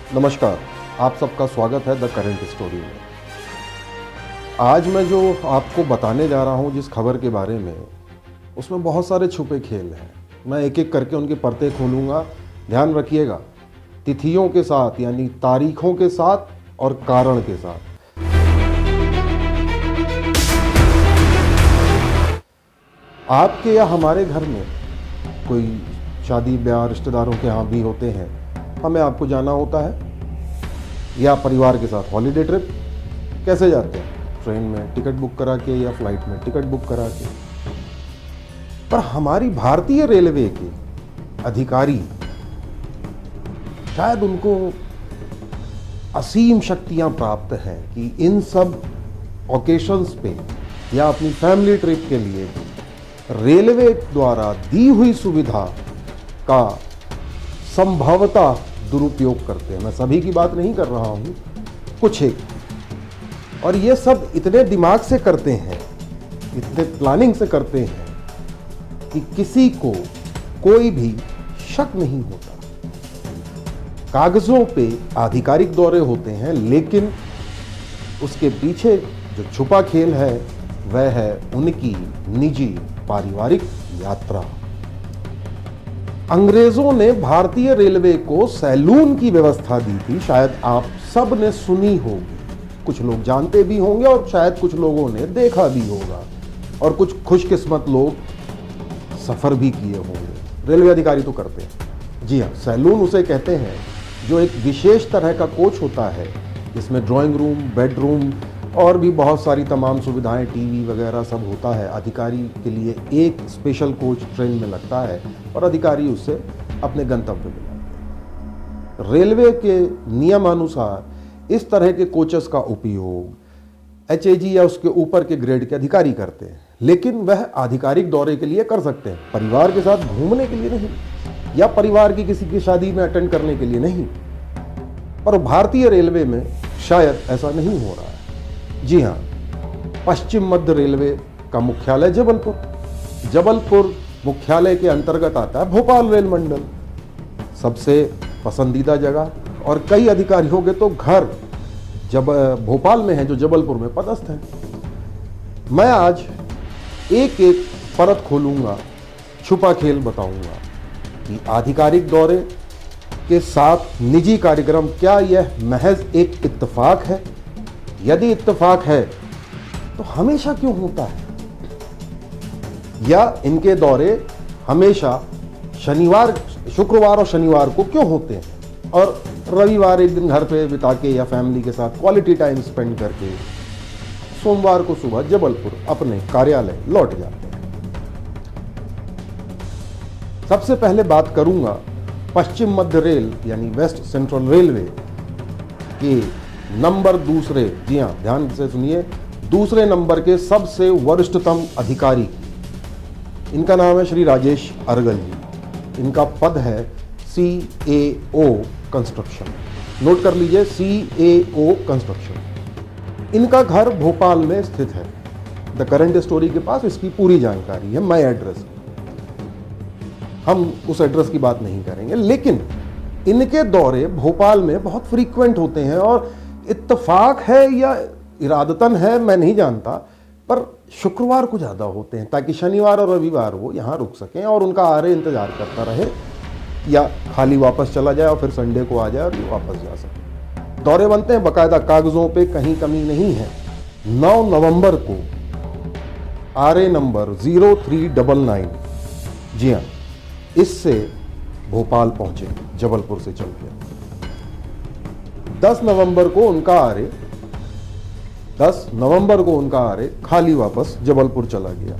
नमस्कार, आप सबका स्वागत है द करंट स्टोरी में। आज मैं जो आपको बताने जा रहा हूँ जिस खबर के बारे में, उसमें बहुत सारे छुपे खेल हैं। मैं एक एक करके उनकी परतें खोलूँगा। ध्यान रखिएगा, तिथियों के साथ यानी तारीखों के साथ और कारण के साथ। आपके या हमारे घर में कोई शादी ब्याह रिश्तेदारों के यहाँ भी होते हैं, हमें आपको जाना होता है या परिवार के साथ हॉलीडे ट्रिप। कैसे जाते हैं? ट्रेन में टिकट बुक करा के या फ्लाइट में टिकट बुक करा के। पर हमारी भारतीय रेलवे के अधिकारी, शायद उनको असीम शक्तियां प्राप्त हैं कि इन सब ओकेशंस पे या अपनी फैमिली ट्रिप के लिए रेलवे द्वारा दी हुई सुविधा का संभवतः दुरुपयोग करते हैं। मैं सभी की बात नहीं कर रहा हूं, कुछ एक। और ये सब इतने दिमाग से करते हैं, इतने प्लानिंग से करते हैं कि किसी को कोई भी शक नहीं होता। कागजों पे आधिकारिक दौरे होते हैं, लेकिन उसके पीछे जो छुपा खेल है वह है उनकी निजी पारिवारिक यात्रा। अंग्रेजों ने भारतीय रेलवे को सैलून की व्यवस्था दी थी। शायद आप सब ने सुनी होगी, कुछ लोग जानते भी होंगे और शायद कुछ लोगों ने देखा भी होगा, और कुछ खुशकिस्मत लोग सफर भी किए होंगे। रेलवे अधिकारी तो करते हैं। जी हाँ, सैलून उसे कहते हैं जो एक विशेष तरह का कोच होता है जिसमें ड्राइंग रूम, बेडरूम और भी बहुत सारी तमाम सुविधाएं, टीवी वगैरह सब होता है। अधिकारी के लिए एक स्पेशल कोच ट्रेन में लगता है और अधिकारी उससे अपने गंतव्य में जाते हैं। रेलवे के नियमानुसार इस तरह के कोचेस का उपयोग HAG या उसके ऊपर के ग्रेड के अधिकारी करते हैं, लेकिन वह आधिकारिक दौरे के लिए कर सकते हैं, परिवार के साथ घूमने के लिए नहीं, या परिवार की किसी की शादी में अटेंड करने के लिए नहीं। पर भारतीय रेलवे में शायद ऐसा नहीं हो रहा है। जी हाँ, पश्चिम मध्य रेलवे का मुख्यालय जबलपुर मुख्यालय के अंतर्गत आता है भोपाल रेल मंडल, सबसे पसंदीदा जगह। और कई अधिकारियों के तो घर जब भोपाल में है जो जबलपुर में पदस्थ हैं। मैं आज एक एक परत खोलूंगा, छुपा खेल बताऊंगा कि आधिकारिक दौरे के साथ निजी कार्यक्रम, क्या यह महज एक इत्तेफाक है? यदि इत्तेफाक है तो हमेशा क्यों होता है? या इनके दौरे हमेशा शुक्रवार और शनिवार को क्यों होते हैं, और रविवार एक दिन घर पे बिता के या फैमिली के साथ क्वालिटी टाइम स्पेंड करके सोमवार को सुबह जबलपुर अपने कार्यालय लौट जाते हैं। सबसे पहले बात करूंगा पश्चिम मध्य रेल यानी वेस्ट सेंट्रल रेलवे के नंबर दूसरे, जी हाँ ध्यान से सुनिए, दूसरे नंबर के सबसे वरिष्ठतम अधिकारी। इनका नाम है श्री राजेश अर्गल जी। इनका पद है CAO कंस्ट्रक्शन। नोट कर लीजिए, CAO कंस्ट्रक्शन। इनका घर भोपाल में स्थित है। द करंट स्टोरी के पास इसकी पूरी जानकारी है, माय एड्रेस। हम उस एड्रेस की बात नहीं करेंगे, लेकिन इनके दौरे भोपाल में बहुत फ्रीक्वेंट होते हैं। और इत्तेफाक है या इरादतन है मैं नहीं जानता, पर शुक्रवार को ज़्यादा होते हैं ताकि शनिवार और रविवार वो यहाँ रुक सकें और उनका आरे इंतजार करता रहे, या खाली वापस चला जाए और फिर संडे को आ जाए और वापस जा सके। दौरे बनते हैं बाकायदा, कागज़ों पे कहीं कमी नहीं है। 9 नवंबर को आरे नंबर 0399, जी हाँ, इससे भोपाल पहुंचे जबलपुर से चल के। 10 नवंबर को उनका आरे खाली वापस जबलपुर चला गया।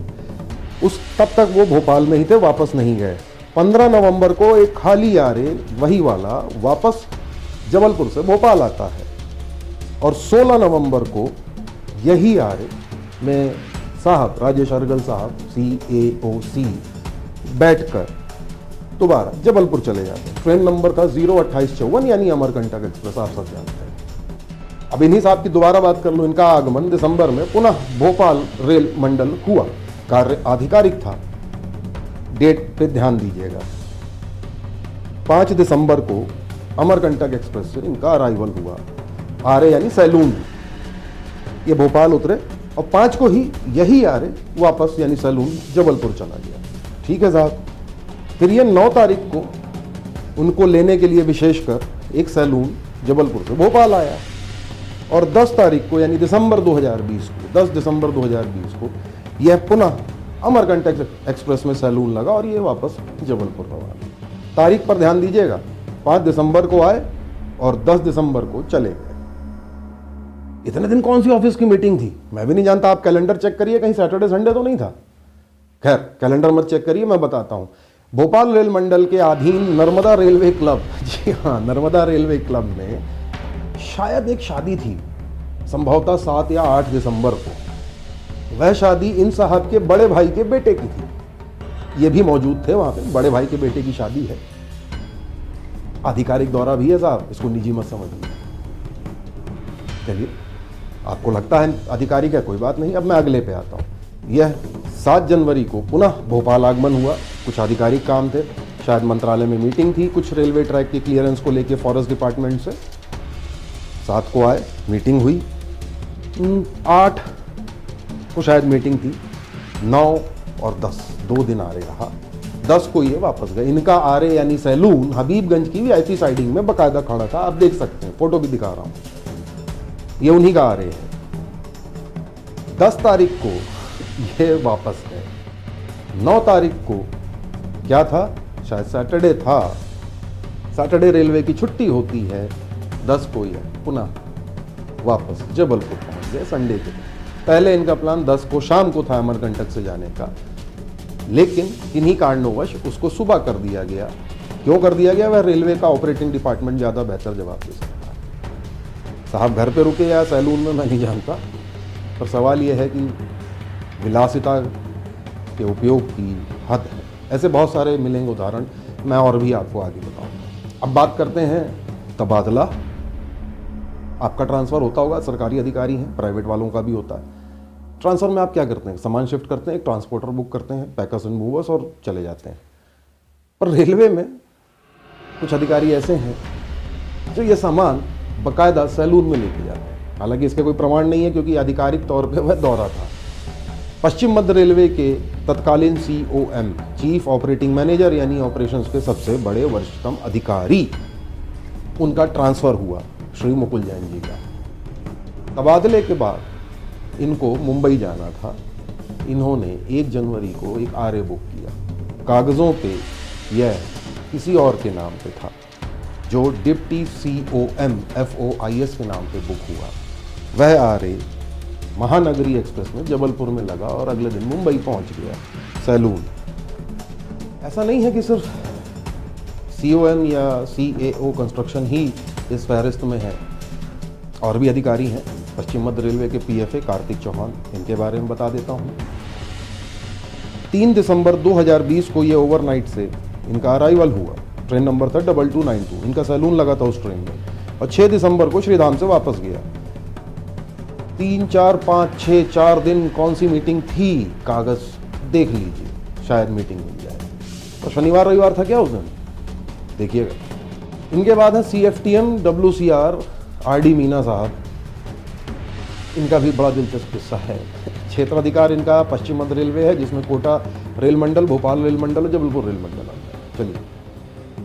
तब तक वो भोपाल में ही थे, वापस नहीं गए। 15 नवंबर को एक खाली आरे वही वाला वापस जबलपुर से भोपाल आता है, और 16 नवंबर को यही आरे में साहब राजेश अर्गल साहब CAOC बैठकर दोबारा जबलपुर चले जाते हैं। ट्रेन नंबर था 02854 यानी अमरकंटक एक्सप्रेस, आप सब जानते हैं। अब इन्हीं साहब की दोबारा बात कर लो। इनका आगमन दिसंबर में पुनः भोपाल रेल मंडल हुआ, कार्य आधिकारिक था। डेट पे ध्यान दीजिएगा, 5 दिसंबर को अमरकंटक एक्सप्रेस से इनका अराइवल हुआ। आरे यानी सैलून, ये भोपाल उतरे और 5 को ही यही आरे वापस यानी सैलून जबलपुर चला गया। ठीक है साहब। फिर ये 9 तारीख को उनको लेने के लिए विशेषकर एक सैलून जबलपुर से भोपाल आया और 10 तारीख को यानी दिसंबर 2020 को 10 दिसंबर 2020 को यह पुनः अमरकंटक एक्सप्रेस में सैलून लगा और ये वापस जबलपुर रवाना। तारीख पर ध्यान दीजिएगा, 5 दिसंबर को आए और 10 दिसंबर को चले गए। इतने दिन कौन सी ऑफिस की मीटिंग थी मैं भी नहीं जानता। आप कैलेंडर चेक करिए, कहीं सैटरडे संडे तो नहीं था। खैर कैलेंडर मत चेक करिए, मैं बताता हूं। भोपाल रेल मंडल के अधीन नर्मदा रेलवे क्लब, जी हाँ नर्मदा रेलवे क्लब में शायद एक शादी थी, संभवतः 7 या 8 दिसंबर को। वह शादी इन साहब के बड़े भाई के बेटे की थी। ये भी मौजूद थे वहां पे। बड़े भाई के बेटे की शादी है, आधिकारिक दौरा भी है साहब, इसको निजी मत समझिए। चलिए, आपको लगता है आधिकारिक है, कोई बात नहीं। अब मैं अगले पे आता हूं। यह 7 जनवरी को पुनः भोपाल आगमन हुआ। कुछ आधिकारिक काम थे, शायद मंत्रालय में मीटिंग थी कुछ रेलवे ट्रैक की क्लियरेंस को लेके फॉरेस्ट डिपार्टमेंट से। 7 को आए, मीटिंग हुई। 8 को शायद मीटिंग थी। 9 और 10 2 दिन आ रहा। 10 को ये वापस गए। इनका आरे यानी सैलून हबीबगंज की वीआईपी साइडिंग में बकायदा खड़ा था, आप देख सकते हैं, फोटो भी दिखा रहा हूं। ये उन्हीं का आरे है। 10 तारीख को ये वापस गए। 9 तारीख को क्या था, शायद सैटरडे था, सैटरडे रेलवे की छुट्टी होती है। 10 को ये पुनः वापस जबलपुर पहुंच गए संडे के दिन। पहले इनका प्लान 10 को शाम को था अमरकंटक से जाने का, लेकिन इन्हीं कारणोंवश उसको सुबह कर दिया गया। क्यों कर दिया गया, वह रेलवे का ऑपरेटिंग डिपार्टमेंट ज़्यादा बेहतर जवाब दे सकता है। साहब घर पे रुके या सैलून में मैं नहीं जानता, पर सवाल यह है कि विलासिता के उपयोग की हद है। ऐसे बहुत सारे मिलेंगे उदाहरण, मैं और भी आपको आगे बताऊंगा। अब बात करते हैं तबादला। आपका ट्रांसफ़र होता होगा, सरकारी अधिकारी हैं, प्राइवेट वालों का भी होता है। ट्रांसफ़र में आप क्या करते हैं, सामान शिफ्ट करते हैं, एक ट्रांसपोर्टर बुक करते हैं, पैकर्स एंड मूवर्स, और चले जाते हैं। पर रेलवे में कुछ अधिकारी ऐसे हैं जो ये सामान बाकायदा सैलून में लेके जाते हैं। हालांकि इसके कोई प्रमाण नहीं है, क्योंकि आधिकारिक तौर पे वह दौरा था। पश्चिम मध्य रेलवे के तत्कालीन COM, चीफ ऑपरेटिंग मैनेजर यानी ऑपरेशंस के सबसे बड़े वरिष्ठतम अधिकारी, उनका ट्रांसफ़र हुआ, श्री मुकुल जैन जी का। तबादले के बाद इनको मुंबई जाना था। इन्होंने 1 जनवरी को एक आरे बुक किया। कागज़ों पे यह किसी और के नाम पे था, जो डिप्टी COM FOIS के नाम पे बुक हुआ। वह आरे महानगरी एक्सप्रेस में जबलपुर में लगा और अगले दिन मुंबई पहुंच गया सैलून। ऐसा नहीं है कि सिर्फ COM या CAO कंस्ट्रक्शन ही इस फहरिस्त में है, और भी अधिकारी हैं। पश्चिम मध्य रेलवे के PFA कार्तिक चौहान, इनके बारे में बता देता हूँ। 3 दिसंबर 2020 को ये ओवरनाइट से इनका अराइवल हुआ। ट्रेन नंबर था 2292, इनका सैलून लगा था उस ट्रेन में। और 6 दिसंबर को श्रीधाम से वापस गया। 3, 4, 5, 6 4 दिन कौन सी मीटिंग थी, कागज़ देख लीजिए, शायद मीटिंग मिल जाए। और शनिवार रविवार था क्या उस दिन, देखिएगा। इनके बाद है CFTM WCR RD मीना साहब। इनका भी बड़ा दिलचस्प किस्सा है। क्षेत्राधिकार इनका पश्चिम मध्य रेलवे है, जिसमें कोटा रेल मंडल, भोपाल रेल मंडल और जबलपुर रेल मंडल आता है। चलिए,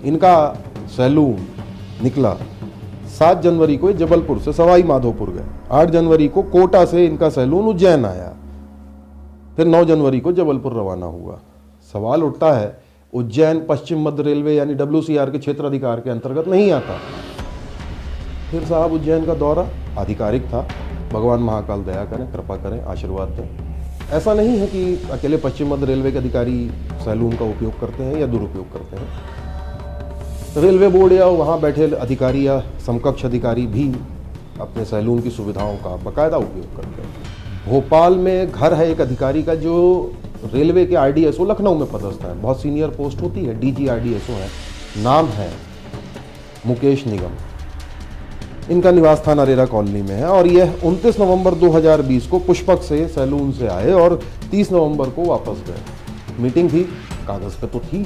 इनका सैलून निकला 7 जनवरी को जबलपुर से सवाई माधोपुर गए। 8 जनवरी को कोटा से इनका सैलून उज्जैन आया। फिर 9 जनवरी को जबलपुर रवाना हुआ। सवाल उठता है, उज्जैन पश्चिम मध्य रेलवे यानी WCR के क्षेत्राधिकार के अंतर्गत नहीं आता। फिर साहब उज्जैन का दौरा आधिकारिक था। भगवान महाकाल दया करें, कृपा करें, आशीर्वाद दें। ऐसा नहीं है कि अकेले पश्चिम मध्य रेलवे के अधिकारी सैलून का उपयोग करते हैं या दुरुपयोग करते हैं। रेलवे बोर्ड या वहाँ बैठे अधिकारी या समकक्ष अधिकारी भी अपने सैलून की सुविधाओं का बाकायदा उपयोग करते हैं। भोपाल में घर है एक अधिकारी का, जो रेलवे के RDSO लखनऊ में पदस्थ है। बहुत सीनियर पोस्ट होती है, DG RDSO है। नाम है मुकेश निगम। इनका निवास स्थान अरेरा कॉलोनी में है। और यह 29 नवंबर 2020 को पुष्पक से सैलून से आए और 30 नवंबर को वापस गए। मीटिंग थी, कागज़ पे तो थी,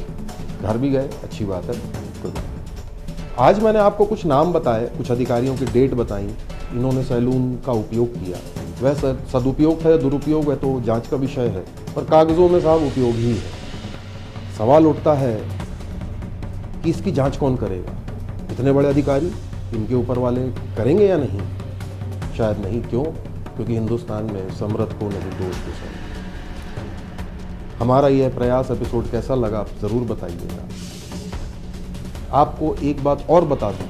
घर भी गए, अच्छी बात है, कोई बात नहीं। आज मैंने आपको कुछ नाम बताए, कुछ अधिकारियों की डेट बताई, इन्होंने सैलून का उपयोग किया। वह सदुपयोग है या दुरुपयोग है तो जांच का विषय है, पर कागजों में साहब उपयोग ही है। सवाल उठता है कि इसकी जांच कौन करेगा? इतने बड़े अधिकारी, इनके ऊपर वाले करेंगे या नहीं? शायद नहीं। क्यों? क्योंकि हिंदुस्तान में समर्थ को नहीं दोष गुसाई। हमारा यह प्रयास एपिसोड कैसा लगा आप ज़रूर बताइएगा। आपको एक बात और बता दूं,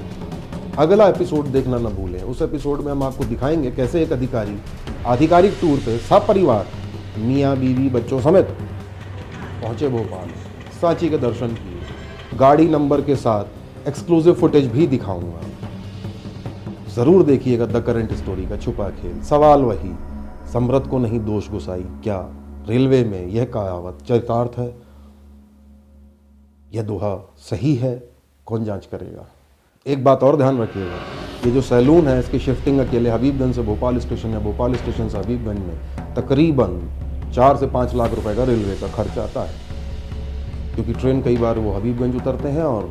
अगला एपिसोड देखना न भूलें। उस एपिसोड में हम आपको दिखाएंगे कैसे एक अधिकारी आधिकारिक टूर पे सपरिवार मियाँ बीवी बच्चों समेत पहुंचे भोपाल, सांची के दर्शन किए, गाड़ी नंबर के साथ एक्सक्लूसिव फुटेज भी दिखाऊंगा। ज़रूर देखिएगा द करंट स्टोरी का छुपा खेल। सवाल वही, समृद्ध को नहीं दोष गुसाई, क्या रेलवे में यह कहावत चरितार्थ है? यह दोहा सही है? कौन जांच करेगा? एक बात और ध्यान रखिएगा, ये जो सैलून है इसकी शिफ्टिंग अकेले हबीबगंज से भोपाल स्टेशन या भोपाल स्टेशन से हबीबगंज में तकरीबन 4 से 5 लाख रुपए का रेलवे का खर्च आता है, क्योंकि ट्रेन कई बार वो हबीबगंज उतरते हैं और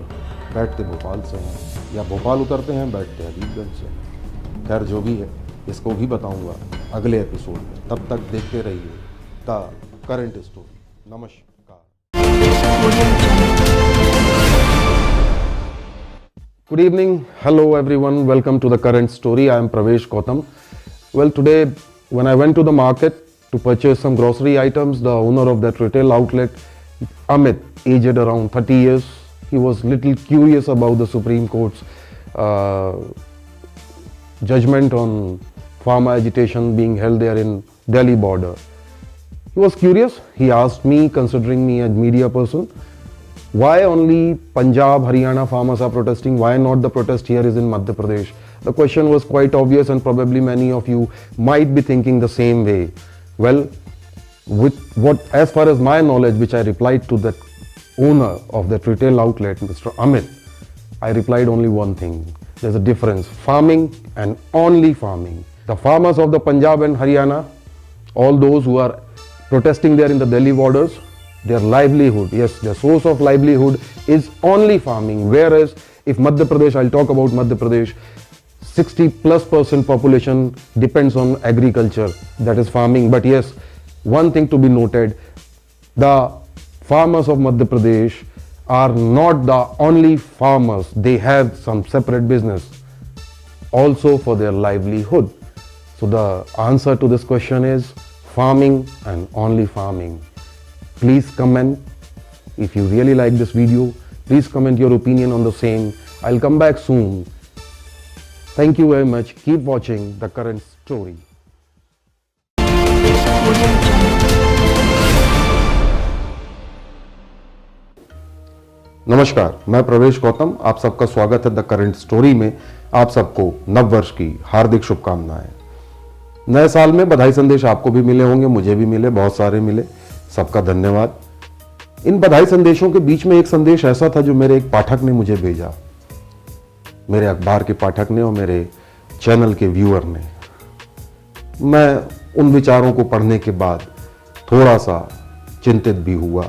बैठते भोपाल से हैं, या भोपाल उतरते हैं बैठते हबीबगंज से। खैर जो भी है, इसको भी बताऊंगा अगले एपिसोड में। तब तक देखते रहिए द करंट स्टोरी। नमस्कार। Good evening, hello everyone, welcome to the current story. I am Pravesh Gautam. Well, today when I went to the market to purchase some grocery items, the owner of that retail outlet, Amit, aged around 30 years, he was little curious about the Supreme Court's judgment on farmer agitation being held there in Delhi border. He was curious. He asked me, considering me a media person, why only Punjab, Haryana farmers are protesting? Why not the protest here is in Madhya Pradesh? The question was quite obvious and probably many of you might be thinking the same way. Well, as far as my knowledge, which I replied to that owner of that retail outlet, Mr. Amit, I replied only one thing. There's a difference, farming and only farming. The farmers of the Punjab and Haryana, all those who are protesting there in the Delhi borders, their livelihood, yes, their source of livelihood is only farming. Whereas if Madhya Pradesh, I'll talk about Madhya Pradesh, 60+% population depends on agriculture, that is farming. But yes, one thing to be noted, the farmers of Madhya Pradesh are not the only farmers. They have some separate business also for their livelihood. So the answer to this question is farming and only farming. Please comment. If you really like this video, please comment your opinion on the same. I'll come back soon. Thank you very much. Keep watching The Current Story. नमस्कार, मैं प्रवेश गौतम। आप सबका स्वागत है the current story में। आप सबको नव वर्ष की हार्दिक शुभकामनाएं। नए साल में बधाई संदेश आपको भी मिले होंगे, मुझे भी मिले, बहुत सारे मिले। सबका धन्यवाद। इन बधाई संदेशों के बीच में एक संदेश ऐसा था जो मेरे एक पाठक ने मुझे भेजा, मेरे अखबार के पाठक ने और मेरे चैनल के व्यूअर ने। मैं उन विचारों को पढ़ने के बाद थोड़ा सा चिंतित भी हुआ।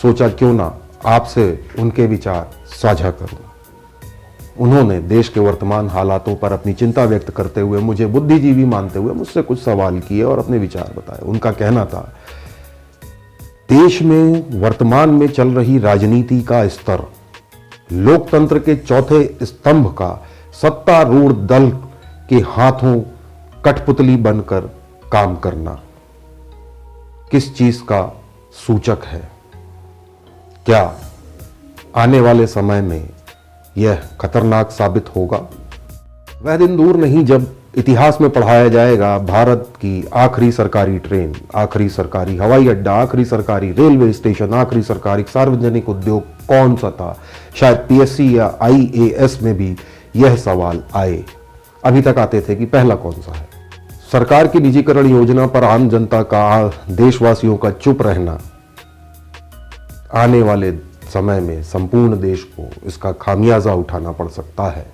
सोचा क्यों ना आपसे उनके विचार साझा करूं। उन्होंने देश के वर्तमान हालातों पर अपनी चिंता व्यक्त करते हुए, मुझे बुद्धिजीवी मानते हुए मुझसे कुछ सवाल किए और अपने विचार बताए। उनका कहना था, देश में वर्तमान में चल रही राजनीति का स्तर, लोकतंत्र के चौथे स्तंभ का सत्तारूढ़ दल के हाथों कठपुतली बनकर काम करना किस चीज का सूचक है? क्या आने वाले समय में यह खतरनाक साबित होगा? वह दिन दूर नहीं जब इतिहास में पढ़ाया जाएगा भारत की आखिरी सरकारी ट्रेन, आखिरी सरकारी हवाई अड्डा, आखिरी सरकारी रेलवे स्टेशन, आखिरी सरकारी सार्वजनिक उद्योग कौन सा था। शायद पीएससी या आईएएस में भी यह सवाल आए। अभी तक आते थे कि पहला कौन सा है। सरकार की निजीकरण योजना पर आम जनता का, देशवासियों का चुप रहना आने वाले समय में संपूर्ण देश को इसका खामियाजा उठाना पड़ सकता है।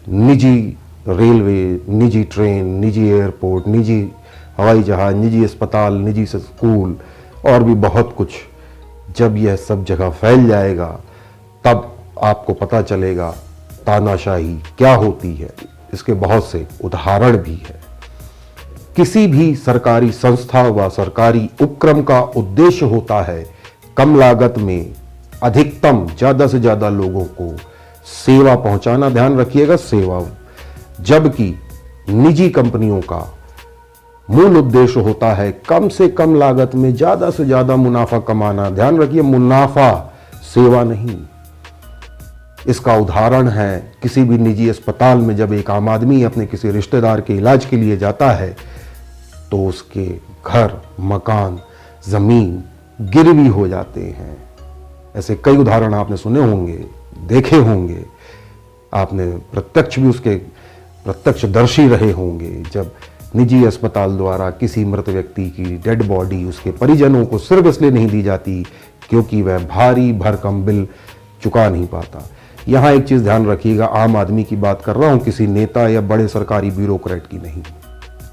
निजी रेलवे, निजी ट्रेन, निजी एयरपोर्ट, निजी हवाई जहाज, निजी अस्पताल, निजी स्कूल और भी बहुत कुछ, जब यह सब जगह फैल जाएगा तब आपको पता चलेगा तानाशाही क्या होती है, इसके बहुत से उदाहरण भी है। किसी भी सरकारी संस्था व सरकारी उपक्रम का उद्देश्य होता है कम लागत में अधिकतम ज्यादा से ज्यादा लोगों को सेवा पहुंचाना, ध्यान रखिएगा सेवा, जबकि निजी कंपनियों का मूल उद्देश्य होता है कम से कम लागत में ज्यादा से ज्यादा मुनाफा कमाना। ध्यान रखिए, मुनाफा, सेवा नहीं। इसका उदाहरण है किसी भी निजी अस्पताल में जब एक आम आदमी अपने किसी रिश्तेदार के इलाज के लिए जाता है तो उसके घर, मकान, जमीन गिरवी हो जाते हैं। ऐसे कई उदाहरण आपने सुने होंगे, देखे होंगे, आपने प्रत्यक्ष भी उसके प्रत्यक्षदर्शी रहे होंगे जब निजी अस्पताल द्वारा किसी मृत व्यक्ति की डेड बॉडी उसके परिजनों को सिर्फ इसलिए नहीं दी जाती क्योंकि वह भारी भरकम बिल चुका नहीं पाता। यहां एक चीज ध्यान रखिएगा, आम आदमी की बात कर रहा हूं, किसी नेता या बड़े सरकारी ब्यूरोक्रेट की नहीं।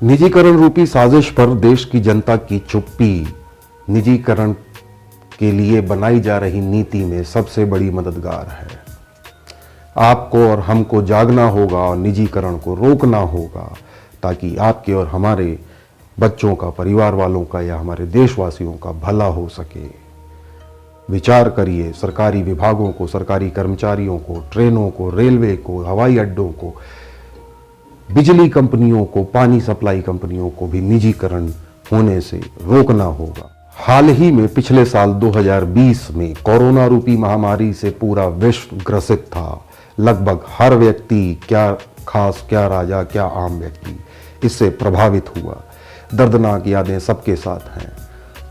निजीकरण रूपी साजिश पर देश की जनता की चुप्पी निजीकरण के लिए बनाई जा रही नीति में सबसे बड़ी मददगार है। आपको और हमको जागना होगा और निजीकरण को रोकना होगा ताकि आपके और हमारे बच्चों का, परिवार वालों का या हमारे देशवासियों का भला हो सके। विचार करिए, सरकारी विभागों को, सरकारी कर्मचारियों को, ट्रेनों को, रेलवे को, हवाई अड्डों को, बिजली कंपनियों को, पानी सप्लाई कंपनियों को भी निजीकरण होने से रोकना होगा। हाल ही में पिछले साल 2020 में कोरोना रूपी महामारी से पूरा विश्व ग्रसित था। लगभग हर व्यक्ति, क्या खास, क्या राजा, क्या आम व्यक्ति, इससे प्रभावित हुआ। दर्दनाक यादें सबके साथ हैं।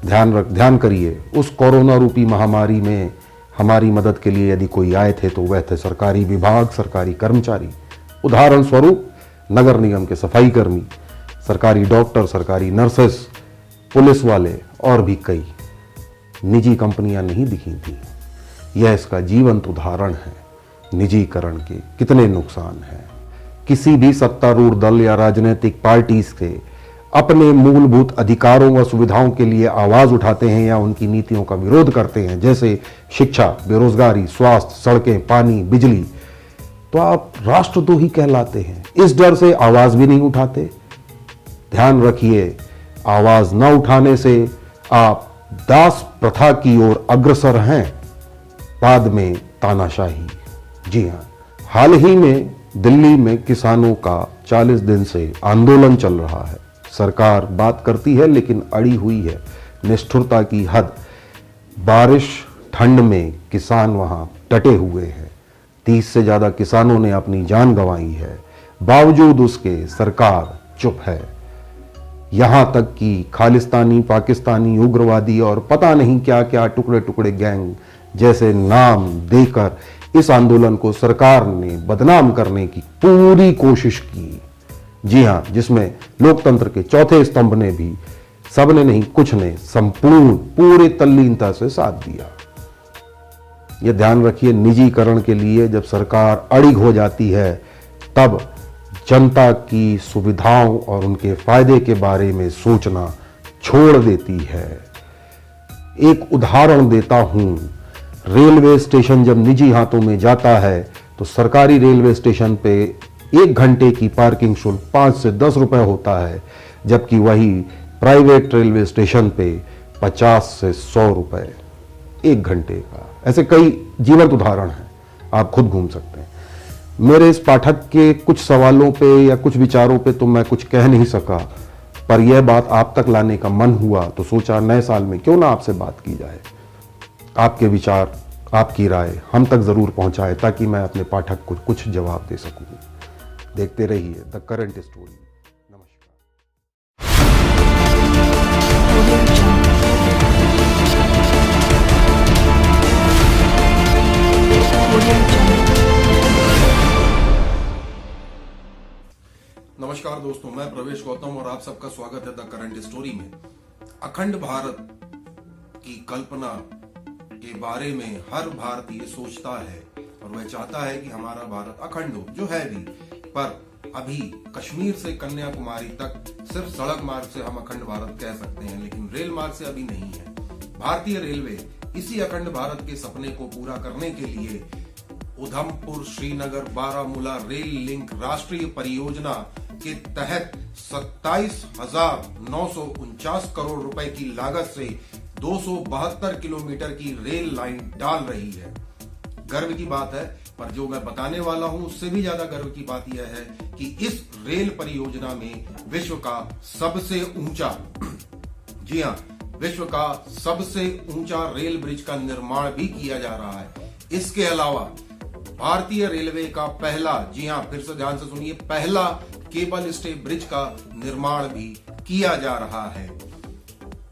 ध्यान करिए, उस कोरोना रूपी महामारी में हमारी मदद के लिए यदि कोई आए थे तो वह थे सरकारी विभाग, सरकारी कर्मचारी। उदाहरण स्वरूप नगर निगम के सफाई कर्मी, सरकारी डॉक्टर, सरकारी नर्सेस, पुलिस वाले और भी कई। निजी कंपनियां नहीं दिखी थी। यह इसका जीवंत उदाहरण है निजीकरण के कितने नुकसान हैं। किसी भी सत्तारूढ़ दल या राजनीतिक पार्टी से अपने मूलभूत अधिकारों व सुविधाओं के लिए आवाज उठाते हैं या उनकी नीतियों का विरोध करते हैं, जैसे शिक्षा, बेरोजगारी, स्वास्थ्य, सड़कें, पानी, बिजली, तो आप राष्ट्रद्रोही कहलाते हैं। इस डर से आवाज भी नहीं उठाते। ध्यान रखिए, आवाज न उठाने से आप दास प्रथा की ओर अग्रसर हैं, बाद में तानाशाही। जी हां, हाल ही में दिल्ली में किसानों का 40 दिन से आंदोलन चल रहा है। सरकार बात करती है लेकिन अड़ी हुई है, निष्ठुरता की हद। बारिश, ठंड में किसान वहां डटे हुए हैं। 30 से ज्यादा किसानों ने अपनी जान गंवाई है, बावजूद उसके सरकार चुप है। यहां तक कि खालिस्तानी, पाकिस्तानी, उग्रवादी और पता नहीं क्या क्या टुकड़े टुकड़े गैंग जैसे नाम देकर इस आंदोलन को सरकार ने बदनाम करने की पूरी कोशिश की। जी हां, जिसमें लोकतंत्र के चौथे स्तंभ ने भी, सबने नहीं कुछ ने, संपूर्ण पूरे तल्लीनता से साथ दिया। यह ध्यान रखिए, निजीकरण के लिए जब सरकार अड़िग हो जाती है तब जनता की सुविधाओं और उनके फायदे के बारे में सोचना छोड़ देती है। एक उदाहरण देता हूं, रेलवे स्टेशन जब निजी हाथों में जाता है तो सरकारी रेलवे स्टेशन पे 1 घंटे की पार्किंग शुल्क 5 से 10 रुपए होता है, जबकि वही प्राइवेट रेलवे स्टेशन पे 50 से 100 रुपए 1 घंटे का। ऐसे कई जीवंत उदाहरण हैं, आप खुद घूम सकते हैं। मेरे इस पाठक के कुछ सवालों पे या कुछ विचारों पे तो मैं कुछ कह नहीं सका, पर यह बात आप तक लाने का मन हुआ तो सोचा नए साल में क्यों ना आपसे बात की जाए। आपके विचार, आपकी राय हम तक जरूर पहुंचाए ताकि मैं अपने पाठक को कुछ जवाब दे सकूं। देखते रहिए द करंट स्टोरी। नमस्कार दोस्तों, मैं प्रवेश गौतम और आप सबका स्वागत है द करंट स्टोरी में। अखंड भारत की कल्पना के बारे में हर भारतीय सोचता है और वह चाहता है कि हमारा भारत अखंड हो, जो है भी। पर अभी कश्मीर से कन्याकुमारी तक सिर्फ सड़क मार्ग से हम अखंड भारत कह सकते हैं, लेकिन रेल मार्ग से अभी नहीं है। भारतीय रेलवे इसी अखंड भारत के सपने को पूरा करने के लिए उधमपुर श्रीनगर बारामूला रेल लिंक राष्ट्रीय परियोजना के तहत 27,949 करोड़ रुपए की लागत से 272 किलोमीटर की रेल लाइन डाल रही है। गर्व की बात है, पर जो मैं बताने वाला हूं उससे भी ज्यादा गर्व की बात यह है कि इस रेल परियोजना में विश्व का सबसे ऊंचा जी हां, विश्व का सबसे ऊंचा रेल ब्रिज का निर्माण भी किया जा रहा है। इसके अलावा भारतीय रेलवे का पहला, जी हां, फिर से ध्यान से सुनिए, पहला केबल स्टे ब्रिज का निर्माण भी किया जा रहा है।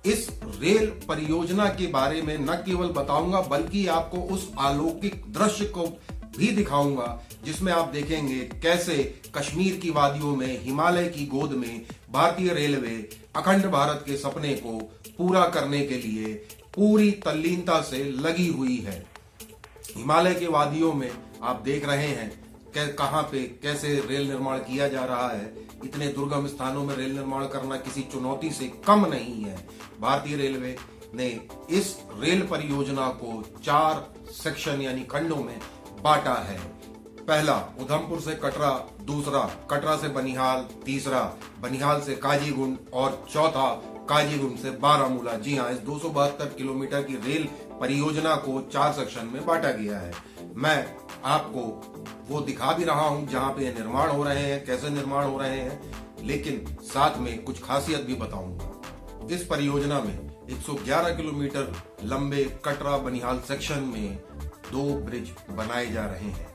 इस रेल परियोजना के बारे में न केवल बताऊंगा बल्कि आपको उस अलौकिक दृश्य को भी दिखाऊंगा जिसमें आप देखेंगे कैसे कश्मीर की वादियों में, हिमालय की गोद में भारतीय रेलवे अखंड भारत के सपने को पूरा करने के लिए पूरी तल्लीनता से लगी हुई है। हिमालय के वादियों में आप देख रहे हैं कहां पे कैसे रेल निर्माण किया जा रहा है। इतने दुर्गम स्थानों में रेल निर्माण करना किसी चुनौती से कम नहीं है। भारतीय रेलवे ने इस रेल परियोजना को 4 सेक्शन यानी खंडों में बांटा है। पहला उधमपुर से कटरा, दूसरा कटरा से बनिहाल, तीसरा बनिहाल से काजीगुंड और चौथा काजीगुंड से बारामूला। जी हां, इस 272 किलोमीटर की रेल परियोजना को 4 सेक्शन में बांटा गया है। मैं आपको वो दिखा भी रहा हूं जहां पे निर्माण हो रहे हैं, कैसे निर्माण हो रहे हैं, लेकिन साथ में कुछ खासियत भी बताऊंगा। इस परियोजना में 111 किलोमीटर लंबे कटरा बनिहाल सेक्शन में 2 ब्रिज बनाए जा रहे हैं।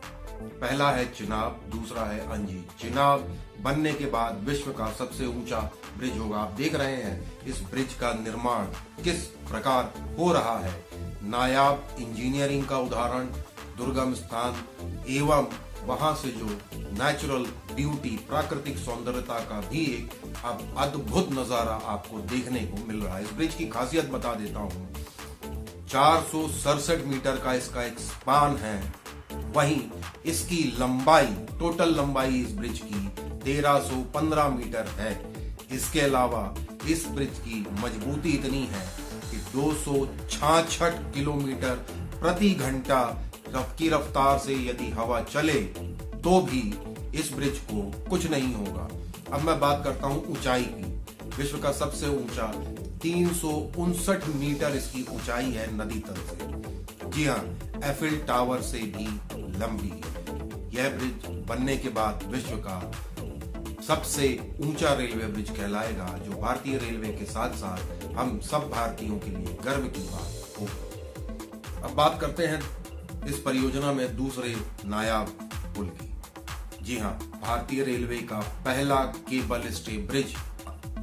पहला है चिनाब, दूसरा है अंजी। चिनाब बनने के बाद विश्व का सबसे ऊंचा ब्रिज होगा। आप देख रहे हैं इस ब्रिज का निर्माण किस प्रकार हो रहा है। नायाब इंजीनियरिंग का उदाहरण, दुर्गम स्थान एवं वहां से जो नेचुरल ब्यूटी, प्राकृतिक सौंदर्यता का भी एक अब अद्भुत नजारा आपको देखने को मिल रहा है। इस ब्रिज की खासियत बता देता हूं। 467 मीटर का इसका एक स्पान है, वहीं इसकी लंबाई, टोटल लंबाई इस ब्रिज की 1315 मीटर है। इसके अलावा इस ब्रिज की मजबूती इतनी है कि 266 किलोमीटर प्रति घंटा की रफ्तार से यदि हवा चले तो भी इस ब्रिज को कुछ नहीं होगा। अब मैं बात करता हूं ऊंचाई की। विश्व का सबसे ऊंचा 359 मीटर इसकी ऊंचाई है नदी तल से। जी हां, एफिल टावर से भी लंबी है। यह ब्रिज बनने के बाद विश्व का सबसे ऊंचा रेलवे ब्रिज कहलाएगा, जो भारतीय रेलवे के साथ साथ हम सब भारतीयों के लिए गर्व की बात होगी। अब बात करते हैं इस परियोजना में दूसरे नायाब पुल की। जी हां, भारतीय रेलवे का पहला केबल स्टे ब्रिज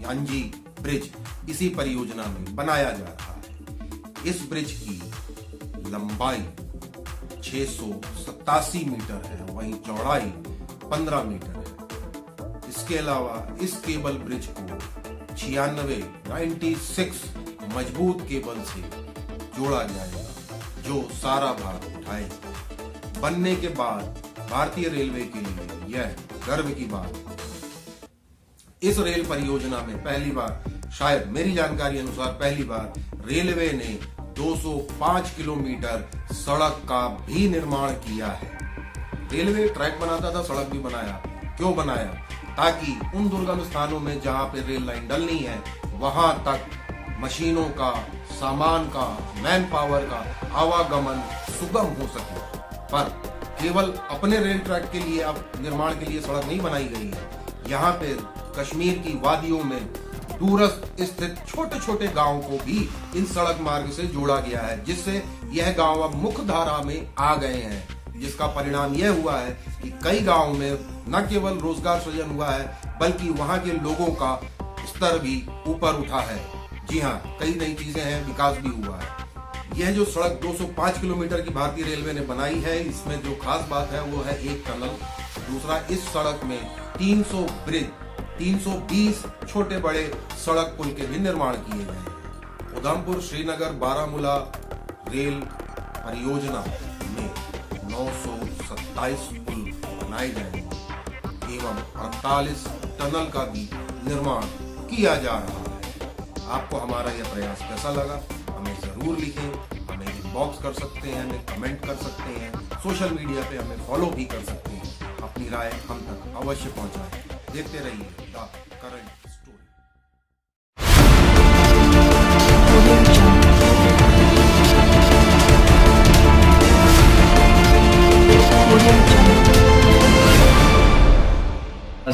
अंजी ब्रिज इसी परियोजना में बनाया जा रहा है। इस ब्रिज की लंबाई 687 मीटर है, वहीं चौड़ाई 15 मीटर है। इसके अलावा इस केबल ब्रिज को 96 मजबूत केबल से जोड़ा जाएगा जो सारा भार उठाएगा। बनने के बाद भारतीय रेलवे के लिए यह गर्व की बात है। इस रेल परियोजना में पहली बार, शायद मेरी जानकारी अनुसार पहली बार, रेलवे ने 205 किलोमीटर सड़क का भी निर्माण किया है। रेलवे ट्रैक बनाता था, सड़क भी बनाया। क्यों बनाया? ताकि उन दुर्गम स्थानों में जहां पे रेल लाइन डलनी है वहां तक मशीनों का, सामान का, मैन पावर का आवागमन सुगम हो सके। पर केवल अपने रेल ट्रैक के लिए अब निर्माण के लिए सड़क नहीं बनाई गई है। यहाँ पे कश्मीर की वादियों में दूरस्थ स्थित छोटे छोटे गांवों को भी इन सड़क मार्ग से जोड़ा गया है, जिससे यह गांव अब मुख्य धारा में आ गए हैं। जिसका परिणाम यह हुआ है कि कई गांवों में न केवल रोजगार सृजन हुआ है बल्कि वहां के लोगों का स्तर भी ऊपर उठा है। जी हाँ, कई नई चीजें हैं, विकास भी हुआ है। यह जो सड़क 205 किलोमीटर की भारतीय रेलवे ने बनाई है, इसमें जो खास बात है वो है एक टनल। दूसरा, इस सड़क में 300 ब्रिज, 320 छोटे बड़े सड़क पुल के भी निर्माण किए गए हैं। उधमपुर श्रीनगर बारामूला रेल परियोजना में 927 पुल बनाए जाएंगे एवं 48 टनल का भी निर्माण किया जा रहा है। आपको हमारा यह प्रयास कैसा लगा हमें जरूर लिखें। हमें इनबॉक्स कर सकते हैं, हमें कमेंट कर सकते हैं, सोशल मीडिया पे हमें फॉलो भी कर सकते हैं। अपनी राय हम तक अवश्य पहुंचाएं। देखते रहिए the current story.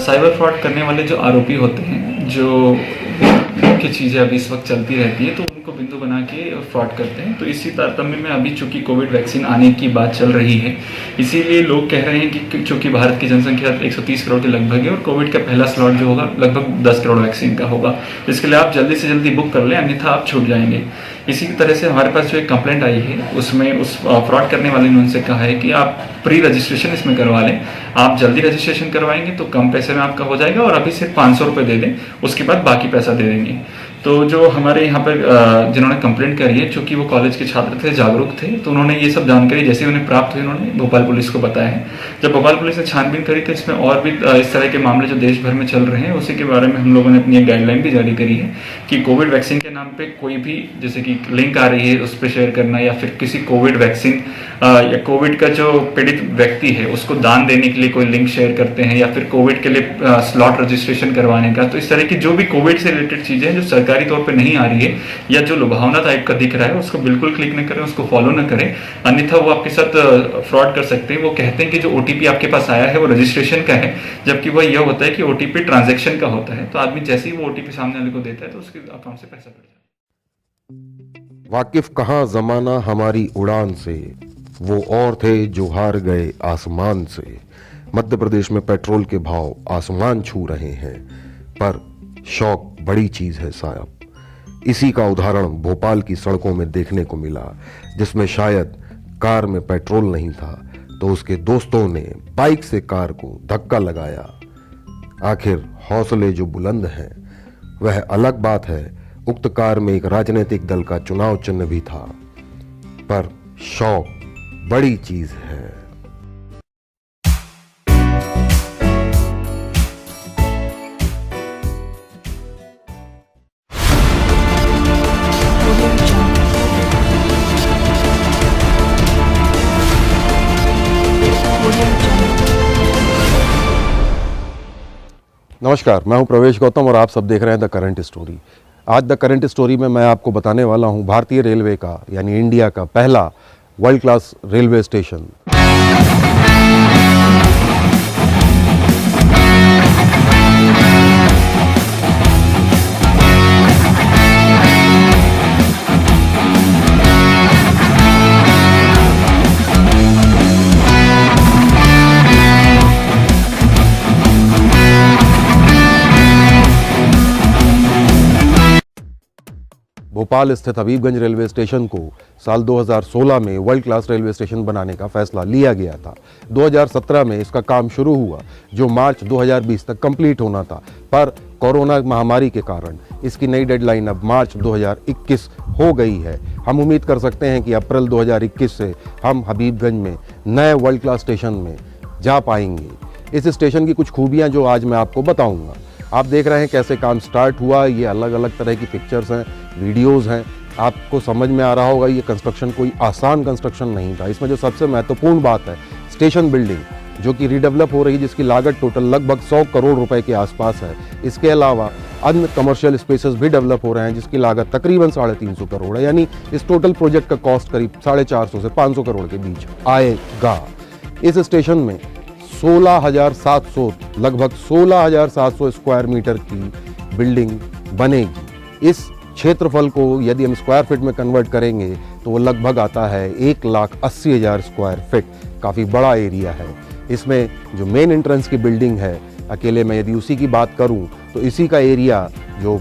Cyber fraud करने वाले जो आरोपी होते हैं, जो मुख्य चीज़ें अभी इस वक्त चलती रहती है, तो उनको बिंदु बना के फ्रॉड करते हैं। तो इसी तारतम्य में अभी चूंकि कोविड वैक्सीन आने की बात चल रही है, इसीलिए लोग कह रहे हैं कि चूंकि भारत की जनसंख्या 130 करोड़ के लगभग है और कोविड का पहला स्लॉट जो होगा लगभग 10 करोड़ वैक्सीन का होगा, इसके लिए आप जल्दी से जल्दी बुक कर लें, अन्यथा आप छूट जाएंगे। इसी तरह से हमारे पास जो एक कंप्लेंट आई है, उसमें उस फ्रॉड करने वाले ने उनसे कहा है कि आप प्री रजिस्ट्रेशन इसमें करवा लें, आप जल्दी रजिस्ट्रेशन करवाएंगे तो कम पैसे में आपका हो जाएगा, और अभी सिर्फ 500 रुपये दे दें, उसके बाद बाकी पैसा दे देंगे। तो जो हमारे यहाँ पर जिन्होंने कंप्लेंट करी है, चूंकि वो कॉलेज के छात्र थे, जागरूक थे, तो उन्होंने ये सब जानकारी जैसे उन्हें प्राप्त हुई, उन्होंने भोपाल पुलिस को बताया है। जब भोपाल पुलिस ने छानबीन करी तो इसमें और भी इस तरह के मामले जो देश भर में चल रहे हैं, उसी के बारे में हम लोगों ने अपनी एक गाइडलाइन भी जारी करी है कि कोविड वैक्सीन के नाम पे कोई भी जैसे कि लिंक आ रही है उस पर शेयर करना, या फिर किसी कोविड वैक्सीन या कोविड का जो पीड़ित व्यक्ति है उसको दान देने के लिए कोई लिंक शेयर करते हैं, या फिर कोविड के लिए स्लॉट रजिस्ट्रेशन करवाने का, तो इस तरह की जो भी कोविड से रिलेटेड चीजें हैं जो सरकारी तौर पे नहीं आ रही है या जो लुभावना टाइप का दिख रहा है, उसको बिल्कुल क्लिक न करें, उसको फॉलो न करें, अन्यथा वो आपके साथ फ्रॉड कर सकते हैं। वो कहते हैं कि जो ओटीपी आपके पास आया है वो रजिस्ट्रेशन का है, जबकि वह यह होता है कि ओटीपी ट्रांजैक्शन का होता है। तो आदमी जैसे ही वो ओटीपी सामने वाले को देता है तो उसके अकाउंट से पैसा कट जाता है। वाकिफ कहाँ जमाना हमारी उड़ान से, वो और थे जो हार गए आसमान से। मध्य प्रदेश में पेट्रोल के भाव आसमान छू रहे हैं, पर शौक बड़ी चीज है साहब। इसी का उदाहरण भोपाल की सड़कों में देखने को मिला, जिसमें शायद कार में पेट्रोल नहीं था तो उसके दोस्तों ने बाइक से कार को धक्का लगाया। आखिर हौसले जो बुलंद हैं, वह अलग बात है। उक्त कार में एक राजनीतिक दल का चुनाव चिन्ह भी था, पर शौक बड़ी चीज है। नमस्कार, मैं हूं प्रवेश गौतम और आप सब देख रहे हैं द करंट स्टोरी। आज द करंट स्टोरी में मैं आपको बताने वाला हूं भारतीय रेलवे का यानी इंडिया का पहला world class railway station. Bhopal स्थित हबीबगंज रेलवे स्टेशन को साल 2016 में वर्ल्ड क्लास रेलवे स्टेशन बनाने का फैसला लिया गया था। 2017 में इसका काम शुरू हुआ, जो मार्च 2020 तक कंप्लीट होना था, पर कोरोना महामारी के कारण इसकी नई डेडलाइन अब मार्च 2021 हो गई है। हम उम्मीद कर सकते हैं कि अप्रैल 2021 से हम हबीबगंज में नए वर्ल्ड क्लास स्टेशन में जा पाएंगे। इस स्टेशन की कुछ खूबियाँ जो आज मैं आपको बताऊँगा। आप देख रहे हैं कैसे काम स्टार्ट हुआ, ये अलग अलग तरह की पिक्चर्स हैं, वीडियोस हैं। आपको समझ में आ रहा होगा ये कंस्ट्रक्शन कोई आसान कंस्ट्रक्शन नहीं था। इसमें जो सबसे महत्वपूर्ण बात है, स्टेशन बिल्डिंग जो कि रिडेवलप हो रही, जिसकी लागत टोटल लगभग 100 करोड़ रुपए के आसपास है। इसके अलावा अन्य कमर्शियल स्पेसेस भी डेवलप हो रहे हैं, जिसकी लागत तकरीबन 350 करोड़ है। यानी इस टोटल प्रोजेक्ट का कॉस्ट करीब 450 से 500 करोड़ के बीच आएगा। इस स्टेशन में 16,700 लगभग 16,700 स्क्वायर मीटर की बिल्डिंग बनेगी। इस क्षेत्रफल को यदि हम स्क्वायर फीट में कन्वर्ट करेंगे तो वो लगभग आता है 1,80,000 स्क्वायर फीट। काफ़ी बड़ा एरिया है। इसमें जो मेन एंट्रेंस की बिल्डिंग है, अकेले मैं यदि उसी की बात करूं तो इसी का एरिया जो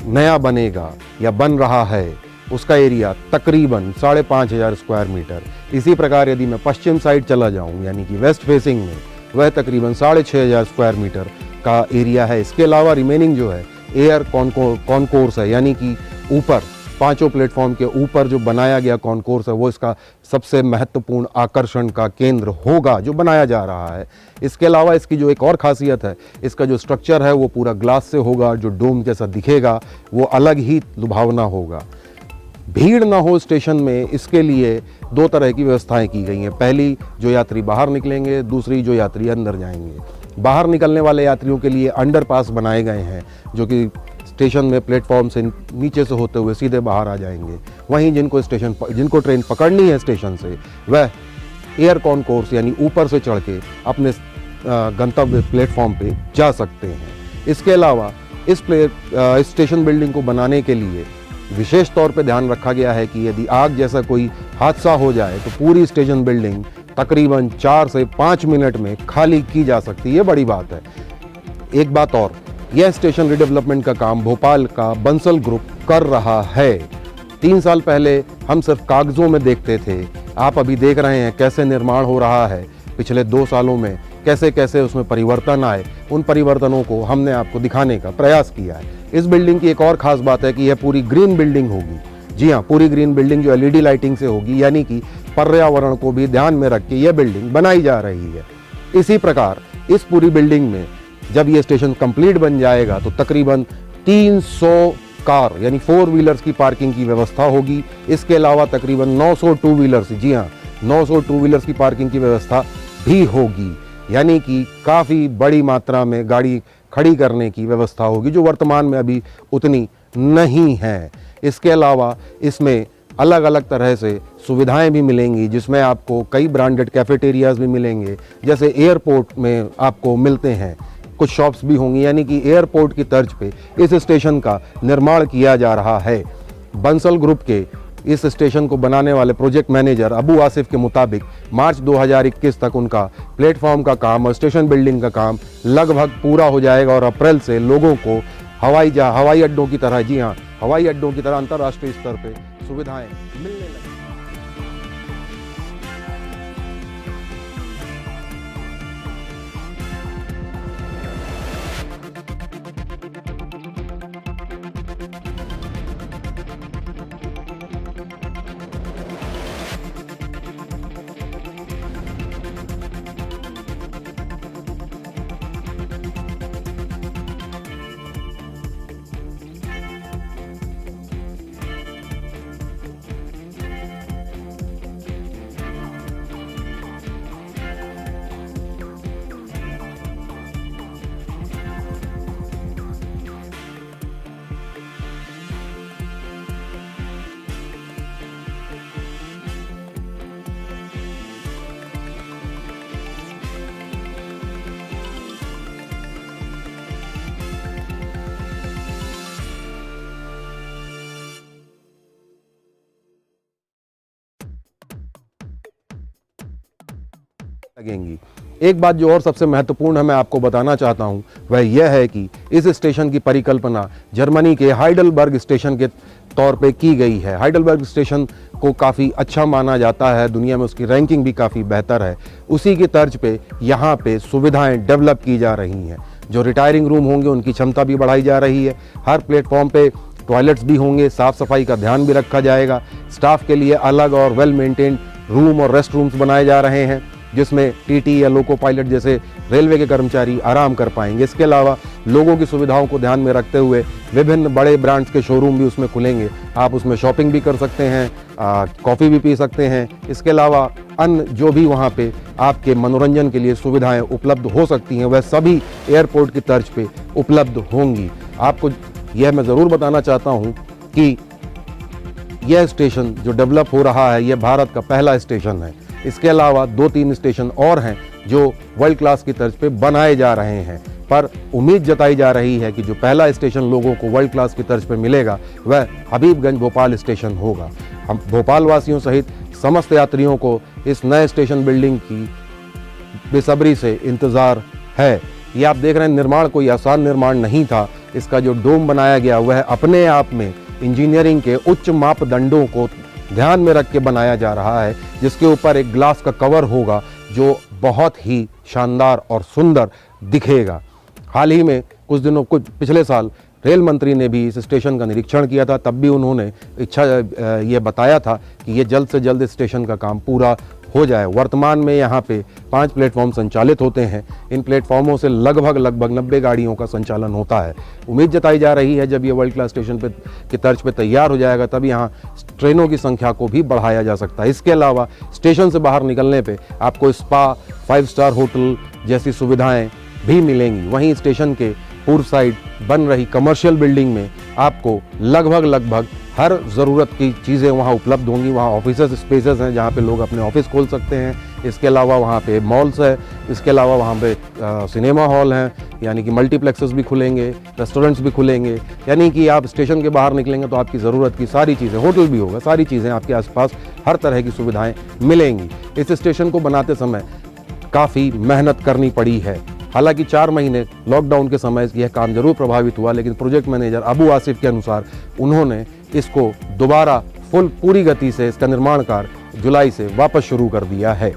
नया बनेगा या बन रहा है उसका एरिया तकरीबन 5,500 स्क्वायर मीटर। इसी प्रकार यदि मैं पश्चिम साइड चला जाऊं यानी कि वेस्ट फेसिंग में, वह तकरीबन 6,500 स्क्वायर मीटर का एरिया है। इसके अलावा रिमेनिंग जो है एयर कॉन्कोर्स है, यानी कि ऊपर 5 प्लेटफॉर्म के ऊपर जो बनाया गया कॉन्कोर्स है वो इसका सबसे महत्वपूर्ण आकर्षण का केंद्र होगा जो बनाया जा रहा है। इसके अलावा इसकी जो एक और खासियत है, इसका जो स्ट्रक्चर है वो पूरा ग्लास से होगा, जो डोम जैसा दिखेगा, वो अलग ही लुभावना होगा। भीड़ ना हो स्टेशन में, इसके लिए दो तरह की व्यवस्थाएं की गई हैं। पहली, जो यात्री बाहर निकलेंगे, दूसरी जो यात्री अंदर जाएंगे। बाहर निकलने वाले यात्रियों के लिए अंडरपास बनाए गए हैं जो कि स्टेशन में प्लेटफॉर्म से नीचे से होते हुए सीधे बाहर आ जाएंगे। वहीं जिनको ट्रेन पकड़नी है स्टेशन से, वह एयर कॉन्कोर्स यानी ऊपर से चढ़ के अपने गंतव्य प्लेटफॉर्म पे जा सकते हैं। इसके अलावा इस स्टेशन बिल्डिंग को बनाने के लिए विशेष तौर पे ध्यान रखा गया है कि यदि आग जैसा कोई हादसा हो जाए तो पूरी स्टेशन बिल्डिंग तकरीबन 4 से 5 मिनट में खाली की जा सकती है। ये बड़ी बात है। एक बात और, यह स्टेशन रिडेवलपमेंट का काम भोपाल का बंसल ग्रुप कर रहा है। 3 साल पहले हम सिर्फ कागजों में देखते थे, आप अभी देख रहे हैं कैसे निर्माण हो रहा है। पिछले 2 सालों में कैसे कैसे उसमें परिवर्तन आए, उन परिवर्तनों को हमने आपको दिखाने का प्रयास किया है। इस बिल्डिंग की एक और ख़ास बात है कि यह पूरी ग्रीन बिल्डिंग होगी। जी हाँ, पूरी ग्रीन बिल्डिंग जो LED लाइटिंग से होगी, यानी कि पर्यावरण को भी ध्यान में रख के यह बिल्डिंग बनाई जा रही है। इसी प्रकार इस पूरी बिल्डिंग में जब ये स्टेशन कंप्लीट बन जाएगा तो तकरीबन 300 कार यानी 4 व्हीलर्स की पार्किंग की व्यवस्था होगी। इसके अलावा तकरीबन 900 2 व्हीलर्स, जी हाँ 900 2 व्हीलर्स की पार्किंग की व्यवस्था भी होगी। यानी कि काफ़ी बड़ी मात्रा में गाड़ी खड़ी करने की व्यवस्था होगी जो वर्तमान में अभी उतनी नहीं है। इसके अलावा इसमें अलग अलग तरह से सुविधाएं भी मिलेंगी, जिसमें आपको कई ब्रांडेड कैफेटेरियाज भी मिलेंगे, जैसे एयरपोर्ट में आपको मिलते हैं। कुछ शॉप्स भी होंगी, यानी कि एयरपोर्ट की तर्ज पे इस स्टेशन का निर्माण किया जा रहा है। बंसल ग्रुप के इस स्टेशन को बनाने वाले प्रोजेक्ट मैनेजर अबू आसिफ के मुताबिक मार्च 2021 तक उनका प्लेटफॉर्म का काम और स्टेशन बिल्डिंग का काम लगभग पूरा हो जाएगा और अप्रैल से लोगों को हवाई अड्डों की तरह, जी हाँ हवाई अड्डों की तरह अंतर्राष्ट्रीय स्तर पे सुविधाएं मिलने लगेंगी। लगेंगी। एक बात जो और सबसे महत्वपूर्ण है मैं आपको बताना चाहता हूं, वह यह है कि इस स्टेशन की परिकल्पना जर्मनी के हाइडलबर्ग स्टेशन के तौर पे की गई है। हाइडलबर्ग स्टेशन को काफ़ी अच्छा माना जाता है, दुनिया में उसकी रैंकिंग भी काफ़ी बेहतर है। उसी की तर्ज पे यहाँ पे सुविधाएं डेवलप की जा रही हैं। जो रिटायरिंग रूम होंगे उनकी क्षमता भी बढ़ाई जा रही है। हर प्लेटफॉर्म पे टॉयलेट्स भी होंगे, साफ़ सफाई का ध्यान भी रखा जाएगा। स्टाफ के लिए अलग और वेल मेंटेन्ड रूम और रेस्ट रूम्स बनाए जा रहे हैं, जिसमें टीटी या लोको पायलट जैसे रेलवे के कर्मचारी आराम कर पाएंगे। इसके अलावा लोगों की सुविधाओं को ध्यान में रखते हुए विभिन्न बड़े ब्रांड्स के शोरूम भी उसमें खुलेंगे। आप उसमें शॉपिंग भी कर सकते हैं, कॉफ़ी भी पी सकते हैं। इसके अलावा अन्य जो भी वहाँ पे आपके मनोरंजन के लिए सुविधाएं उपलब्ध हो सकती हैं, वह सभी एयरपोर्ट की तर्ज पे उपलब्ध होंगी। आपको यह मैं ज़रूर बताना चाहता हूँ कि यह स्टेशन जो डेवलप हो रहा है, यह भारत का पहला स्टेशन है। इसके अलावा 2-3 स्टेशन और हैं जो वर्ल्ड क्लास की तर्ज पे बनाए जा रहे हैं, पर उम्मीद जताई जा रही है कि जो पहला स्टेशन लोगों को वर्ल्ड क्लास की तर्ज पे मिलेगा वह हबीबगंज भोपाल स्टेशन होगा। हम भोपाल वासियों सहित समस्त यात्रियों को इस नए स्टेशन बिल्डिंग की बेसब्री से इंतज़ार है। ये आप देख रहे हैं, निर्माण कोई आसान निर्माण नहीं था। इसका जो डोम बनाया गया वह अपने आप में इंजीनियरिंग के उच्च मापदंडों को ध्यान में रख के बनाया जा रहा है, जिसके ऊपर एक ग्लास का कवर होगा जो बहुत ही शानदार और सुंदर दिखेगा। हाल ही में कुछ पिछले साल रेल मंत्री ने भी इस स्टेशन का निरीक्षण किया था, तब भी उन्होंने ये बताया था कि ये जल्द से जल्द इस स्टेशन का काम पूरा हो जाए। वर्तमान में यहाँ पे 5 प्लेटफॉर्म संचालित होते हैं। इन प्लेटफॉर्मों से लगभग 90 गाड़ियों का संचालन होता है। उम्मीद जताई जा रही है जब ये वर्ल्ड क्लास स्टेशन पे की तर्ज पे तैयार हो जाएगा तब यहाँ ट्रेनों की संख्या को भी बढ़ाया जा सकता है। इसके अलावा स्टेशन से बाहर निकलने पे आपको स्पा, 5 स्टार होटल जैसी सुविधाएं भी मिलेंगी। वहीं स्टेशन के पूर्व साइड बन रही कमर्शियल बिल्डिंग में आपको लगभग हर ज़रूरत की चीज़ें वहाँ उपलब्ध होंगी। वहाँ ऑफिसेस स्पेसेस हैं जहाँ पे लोग अपने ऑफिस खोल सकते हैं। इसके अलावा वहाँ पे मॉल्स है, इसके अलावा वहाँ पे सिनेमा हॉल हैं, यानी कि मल्टीप्लेक्सेस भी खुलेंगे, रेस्टोरेंट्स भी खुलेंगे। यानी कि आप स्टेशन के बाहर निकलेंगे तो आपकी ज़रूरत की सारी चीज़ें, होटल भी होगा, सारी चीज़ें आपके आसपास हर तरह की सुविधाएँ मिलेंगी। इस स्टेशन को बनाते समय काफ़ी मेहनत करनी पड़ी है। हालांकि 4 महीने लॉकडाउन के समय यह काम जरूर प्रभावित हुआ, लेकिन प्रोजेक्ट मैनेजर अबू आसिफ के अनुसार उन्होंने इसको दोबारा पूरी गति से इसका निर्माण कार्य जुलाई से वापस शुरू कर दिया है।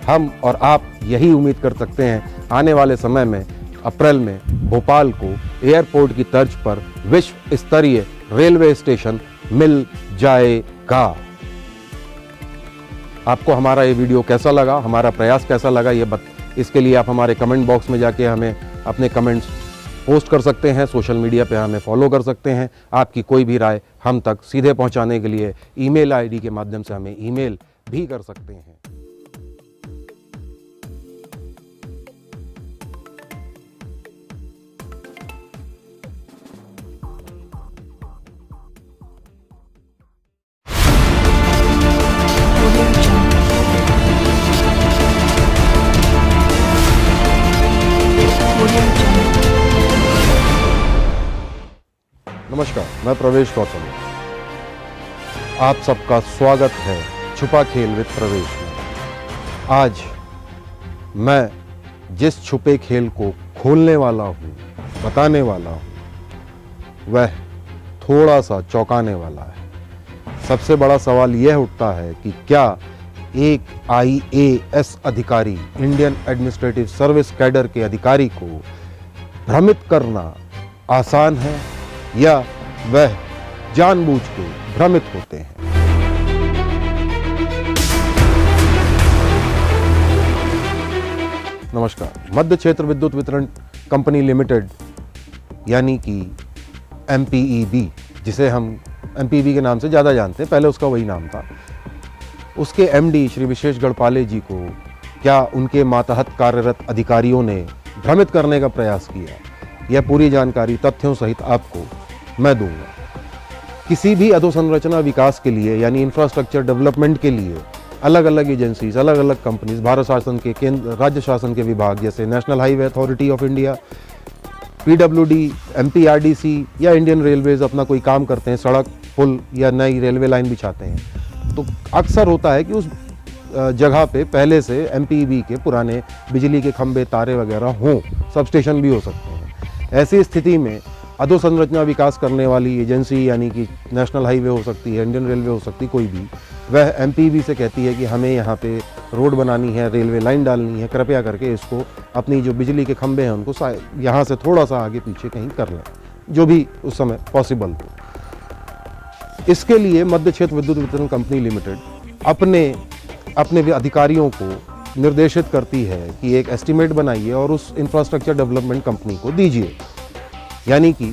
हम और आप यही उम्मीद कर सकते हैं आने वाले समय में अप्रैल में भोपाल को एयरपोर्ट की तर्ज पर विश्व स्तरीय रेलवे स्टेशन मिल जाएगा। आपको हमारा ये वीडियो कैसा लगा, हमारा प्रयास कैसा लगा, इसके लिए आप हमारे कमेंट बॉक्स में जाके हमें अपने कमेंट्स पोस्ट कर सकते हैं। सोशल मीडिया पे हमें फॉलो कर सकते हैं। आपकी कोई भी राय हम तक सीधे पहुंचाने के लिए ईमेल आईडी के माध्यम से हमें ईमेल भी कर सकते हैं। नमस्कार, मैं प्रवेश गौतम। आप सबका स्वागत है छुपा खेल विद प्रवेश में। आज मैं जिस छुपे खेल को खोलने वाला हूँ, बताने वाला हूँ, वह थोड़ा सा चौंकाने वाला है। सबसे बड़ा सवाल यह उठता है कि क्या एक IAS अधिकारी, इंडियन एडमिनिस्ट्रेटिव सर्विस कैडर के अधिकारी को भ्रमित करना आसान है या वह जानबूझ के भ्रमित होते हैं। नमस्कार, मध्य क्षेत्र विद्युत वितरण कंपनी लिमिटेड यानी कि MPEB, जिसे हम MPEB के नाम से ज़्यादा जानते हैं, पहले उसका वही नाम था, उसके MD श्री विशेष गढ़पाले जी को क्या उनके मातहत कार्यरत अधिकारियों ने भ्रमित करने का प्रयास किया? यह पूरी जानकारी तथ्यों सहित आपको मैं दूंगा। किसी भी अधोसंरचना विकास के लिए यानी इंफ्रास्ट्रक्चर डेवलपमेंट के लिए अलग अलग एजेंसीज, अलग अलग कंपनीज, भारत शासन के केंद्र, राज्य शासन के विभाग जैसे national highway authority of India, PWD, MPRDC या इंडियन रेलवेज अपना कोई काम करते हैं, सड़क, पुल या नई रेलवे लाइन बिछाते हैं, तो अक्सर होता है कि उस जगह पे पहले से MPEB के पुराने बिजली के खंभे, तारे वगैरह हों, सब स्टेशन भी हो सकते हैं। ऐसी स्थिति में अधोसंरचना विकास करने वाली एजेंसी यानी कि नेशनल हाईवे हो सकती है, इंडियन रेलवे हो सकती है, कोई भी, वह MPEB से कहती है कि हमें यहाँ पे रोड बनानी है, रेलवे लाइन डालनी है, कृपया करके इसको अपनी जो बिजली के खंभे हैं उनको यहाँ से थोड़ा सा आगे पीछे कहीं कर लें, जो भी उस समय पॉसिबल हो। इसके लिए मध्य क्षेत्र विद्युत वितरण कंपनी लिमिटेड अपने अधिकारियों को निर्देशित करती है कि एक एस्टीमेट बनाइए और उस इंफ्रास्ट्रक्चर डेवलपमेंट कंपनी को दीजिए। यानी कि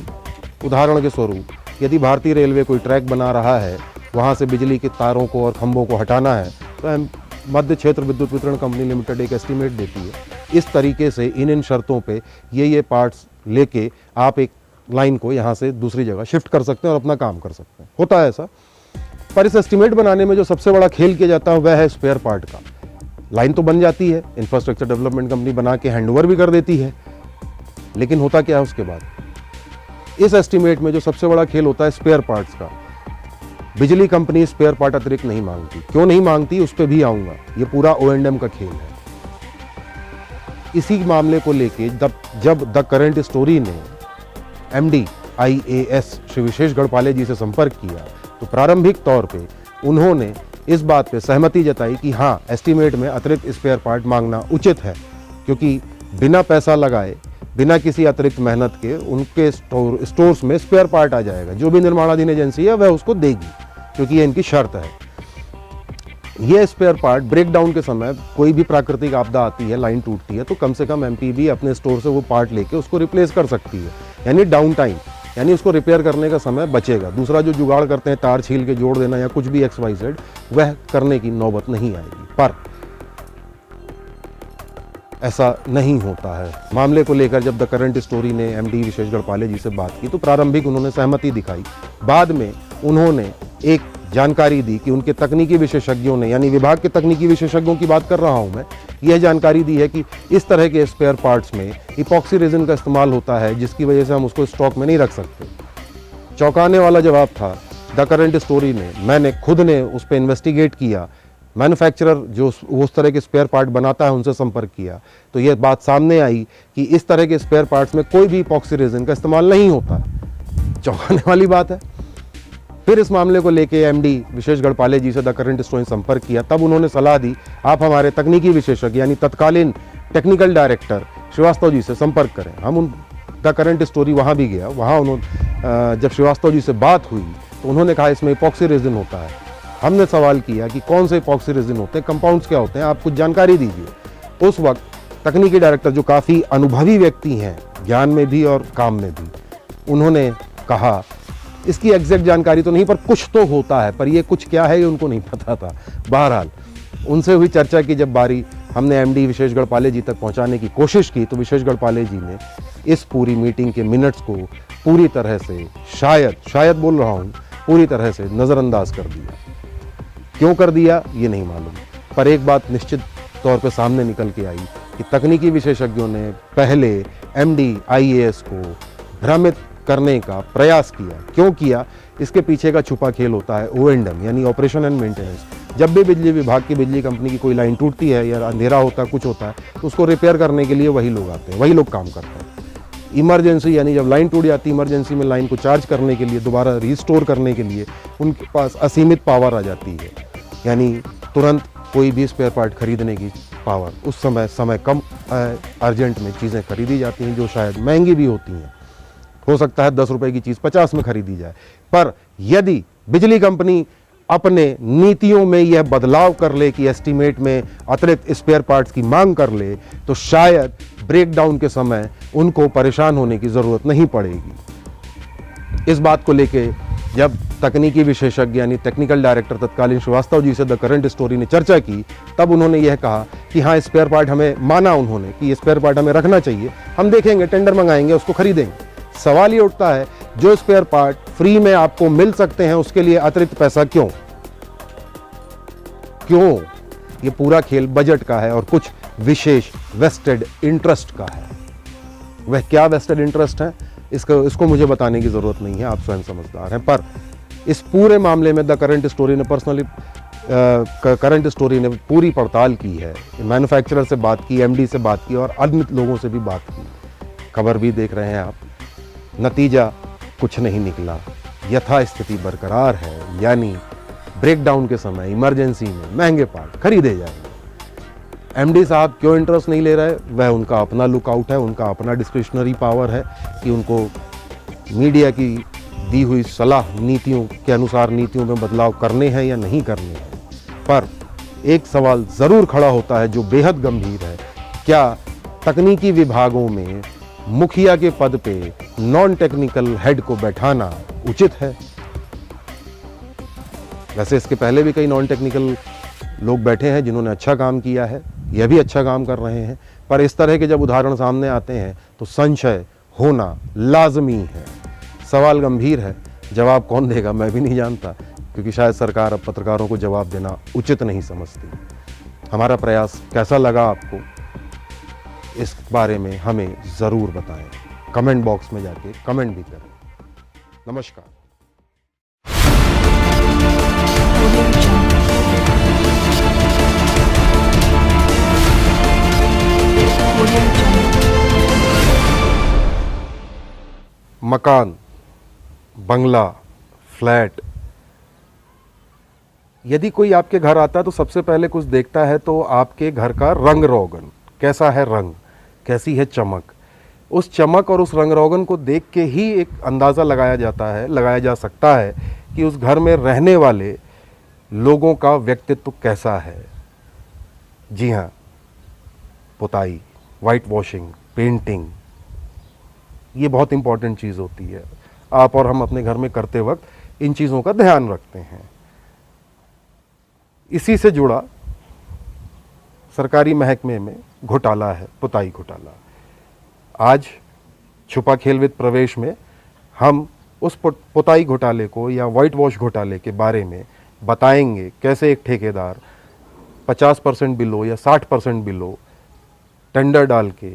उदाहरण के स्वरूप यदि भारतीय रेलवे कोई ट्रैक बना रहा है, वहाँ से बिजली के तारों को और खंभों को हटाना है, तो मध्य क्षेत्र विद्युत वितरण कंपनी लिमिटेड एक एस्टीमेट देती है। इस तरीके से इन शर्तों पे ये पार्ट्स लेके आप एक लाइन को यहाँ से दूसरी जगह शिफ्ट कर सकते हैं और अपना काम कर सकते हैं। होता है ऐसा। पर इस एस्टीमेट बनाने में जो सबसे बड़ा खेल किया जाता है वह है स्पेयर पार्ट का। लाइन तो बन जाती है, इंफ्रास्ट्रक्चर डेवलपमेंट कंपनी बना के हैंडओवर भी कर देती है, लेकिन होता क्या है उसके बाद? इस एस्टीमेट में जो सबसे बड़ा खेल होता है स्पेयर पार्ट्स का। बिजली कंपनी स्पेयर पार्ट अतिरिक्त नहीं मांगती। क्यों नहीं मांगती, उस पर भी आऊँगा। ये पूरा O&M का खेल है। इसी मामले को लेके जब द करंट स्टोरी ने MD IAS श्री विशेष गढ़पाले जी से संपर्क किया, तो प्रारंभिक तौर पे उन्होंने इस बात पे सहमति जताई कि हाँ, एस्टीमेट में अतिरिक्त स्पेयर पार्ट मांगना उचित है, क्योंकि बिना पैसा लगाए, बिना किसी अतिरिक्त मेहनत के उनके स्टोर्स में स्पेयर पार्ट आ जाएगा। जो भी निर्माणाधीन एजेंसी है वह उसको देगी, क्योंकि ये इनकी शर्त है। ये स्पेयर पार्ट ब्रेकडाउन के समय कोई भी प्राकृतिक आपदा आती है, लाइन टूटती है, तो कम से कम MPEB अपने स्टोर से वो पार्ट लेके उसको रिप्लेस कर सकती है। यानी डाउन टाइम यानी उसको रिपेयर करने का समय बचेगा। दूसरा जो जुगाड़ करते हैं, तार छील के जोड़ देना या कुछ भी XYZ, वह करने की नौबत नहीं आएगी। पर ऐसा नहीं होता है। मामले को लेकर जब द करंट स्टोरी ने MD विशेष गढ़पाले जी से बात की तो प्रारंभिक उन्होंने सहमति दिखाई। बाद में उन्होंने एक जानकारी दी कि उनके तकनीकी विशेषज्ञों ने, यानी विभाग के तकनीकी विशेषज्ञों की बात कर रहा हूं मैं, यह जानकारी दी है कि इस तरह के स्पेयर पार्ट्स में इपॉक्सी रेजिन का इस्तेमाल होता है, जिसकी वजह से हम उसको स्टॉक में नहीं रख सकते। चौंकाने वाला जवाब था द करंट स्टोरी ने। मैंने खुद ने उस पर इन्वेस्टिगेट किया, मैन्युफैक्चरर जो उस तरह के स्पेयर पार्ट बनाता है उनसे संपर्क किया, तो यह बात सामने आई कि इस तरह के स्पेयर पार्ट्स में कोई भी इपॉक्सी रेजिन का इस्तेमाल नहीं होता। चौंकाने वाली बात है। फिर इस मामले को लेके MD विशेष गढ़पाले जी से द करंट स्टोरी ने संपर्क किया। तब उन्होंने सलाह दी, आप हमारे तकनीकी विशेषज्ञ यानी तत्कालीन टेक्निकल डायरेक्टर श्रीवास्तव जी से संपर्क करें। हम उन द करंट स्टोरी वहाँ भी गया। वहाँ उन्होंने जब श्रीवास्तव जी से बात हुई तो उन्होंने कहा इसमें इपॉक्सी रेजिन होता है। हमने सवाल किया कि कौन से इपॉक्सी रेजिन होते हैं, कंपाउंड्स क्या होते हैं, आप कुछ जानकारी दीजिए। उस वक्त तकनीकी डायरेक्टर जो काफ़ी अनुभवी व्यक्ति हैं, ज्ञान में भी और काम में भी, उन्होंने कहा इसकी एग्जैक्ट जानकारी तो नहीं, पर कुछ तो होता है, पर ये कुछ क्या है ये उनको नहीं पता था। बहरहाल उनसे हुई चर्चा की जब बारी हमने MD विशेष गढ़पाले जी तक पहुंचाने की कोशिश की तो विशेष गढ़पाले जी ने इस पूरी मीटिंग के मिनट्स को पूरी तरह से, शायद बोल रहा हूँ, पूरी तरह से नज़रअंदाज कर दिया। क्यों कर दिया ये नहीं मालूम, पर एक बात निश्चित तौर पे सामने निकल के आई कि तकनीकी विशेषज्ञों ने पहले MD IAS को भ्रमित करने का प्रयास किया। क्यों किया? इसके पीछे का छुपा खेल होता है O&M यानी ऑपरेशन एंड मेंटेनेंस। जब भी बिजली विभाग की, बिजली कंपनी की कोई लाइन टूटती है या अंधेरा होता है, कुछ होता है, तो उसको रिपेयर करने के लिए वही लोग आते हैं, वही लोग काम करते हैं। इमरजेंसी यानी जब लाइन टूट जाती है, इमरजेंसी में लाइन को चार्ज करने के लिए, दोबारा रिस्टोर करने के लिए उनके पास असीमित पावर आ जाती है, यानी तुरंत कोई भी स्पेयर पार्ट खरीदने की पावर। उस समय कम अर्जेंट में चीज़ें खरीदी जाती हैं जो शायद महंगी भी होती हैं। हो सकता है 10 रुपए की चीज़ 50 में खरीदी जाए। पर यदि बिजली कंपनी अपने नीतियों में यह बदलाव कर ले कि एस्टीमेट में अतिरिक्त स्पेयर पार्ट्स की मांग कर ले, तो शायद ब्रेकडाउन के समय उनको परेशान होने की ज़रूरत नहीं पड़ेगी। इस बात को लेके जब तकनीकी विशेषज्ञ यानी टेक्निकल डायरेक्टर तत्कालीन श्रीवास्तव जी से द करंट स्टोरी ने चर्चा की, तब उन्होंने यह कहा कि हाँ, स्पेयर पार्ट हमें माना उन्होंने कि ये स्पेयर पार्ट हमें रखना चाहिए, हम देखेंगे, टेंडर मंगाएंगे, उसको खरीदेंगे। सवाल ये उठता है, जो स्पेयर पार्ट फ्री में आपको मिल सकते हैं उसके लिए अतिरिक्त पैसा क्यों? ये पूरा खेल बजट का है और कुछ विशेष वेस्टेड इंटरेस्ट का है। वह क्या वेस्टेड इंटरेस्ट है इसको मुझे बताने की जरूरत नहीं है, आप स्वयं समझदार हैं। पर इस पूरे मामले में द करंट स्टोरी ने पूरी पड़ताल की है, मैन्युफैक्चरर से बात की, MD से बात की और अन्य लोगों से भी बात की। खबर भी देख रहे हैं आप, नतीजा कुछ नहीं निकला, यथास्थिति बरकरार है, यानी ब्रेकडाउन के समय इमरजेंसी में महंगे पार्ट खरीदे जाएंगे। MD साहब क्यों इंटरेस्ट नहीं ले रहे? वह उनका अपना लुकआउट है, उनका अपना डिस्क्रिशनरी पावर है कि उनको मीडिया की दी हुई सलाह, नीतियों के अनुसार नीतियों में बदलाव करने हैं या नहीं करने हैं। पर एक सवाल ज़रूर खड़ा होता है जो बेहद गंभीर है, क्या तकनीकी विभागों में मुखिया के पद पे नॉन टेक्निकल हेड को बैठाना उचित है? वैसे इसके पहले भी कई नॉन टेक्निकल लोग बैठे हैं जिन्होंने अच्छा काम किया है, यह भी अच्छा काम कर रहे हैं, पर इस तरह के जब उदाहरण सामने आते हैं तो संशय होना लाजमी है। सवाल गंभीर है, जवाब कौन देगा मैं भी नहीं जानता, क्योंकि शायद सरकार अब पत्रकारों को जवाब देना उचित नहीं समझती। हमारा प्रयास कैसा लगा आपको, इस बारे में हमें ज़रूर बताएं, कमेंट बॉक्स में जाके कमेंट भी करें। नमस्कार। मकान, बंगला, फ्लैट, यदि कोई आपके घर आता है तो सबसे पहले कुछ देखता है तो आपके घर का रंग रोगन कैसा है, रंग कैसी है, चमक। उस चमक और उस रंग रोगन को देख के ही एक अंदाज़ा लगाया जा सकता है कि उस घर में रहने वाले लोगों का व्यक्तित्व कैसा है। जी हाँ, पुताई, वाइट वॉशिंग, पेंटिंग, ये बहुत इंपॉर्टेंट चीज़ होती है। आप और हम अपने घर में करते वक्त इन चीज़ों का ध्यान रखते हैं। इसी से जुड़ा सरकारी महकमे में घोटाला है, पुताई घोटाला। आज छुपा खेल वित्त प्रवेश में हम उस पुताई घोटाले को या वाइट वॉश घोटाले के बारे में बताएंगे, कैसे एक ठेकेदार 50% बिलो या 60% बिलो टेंडर डाल के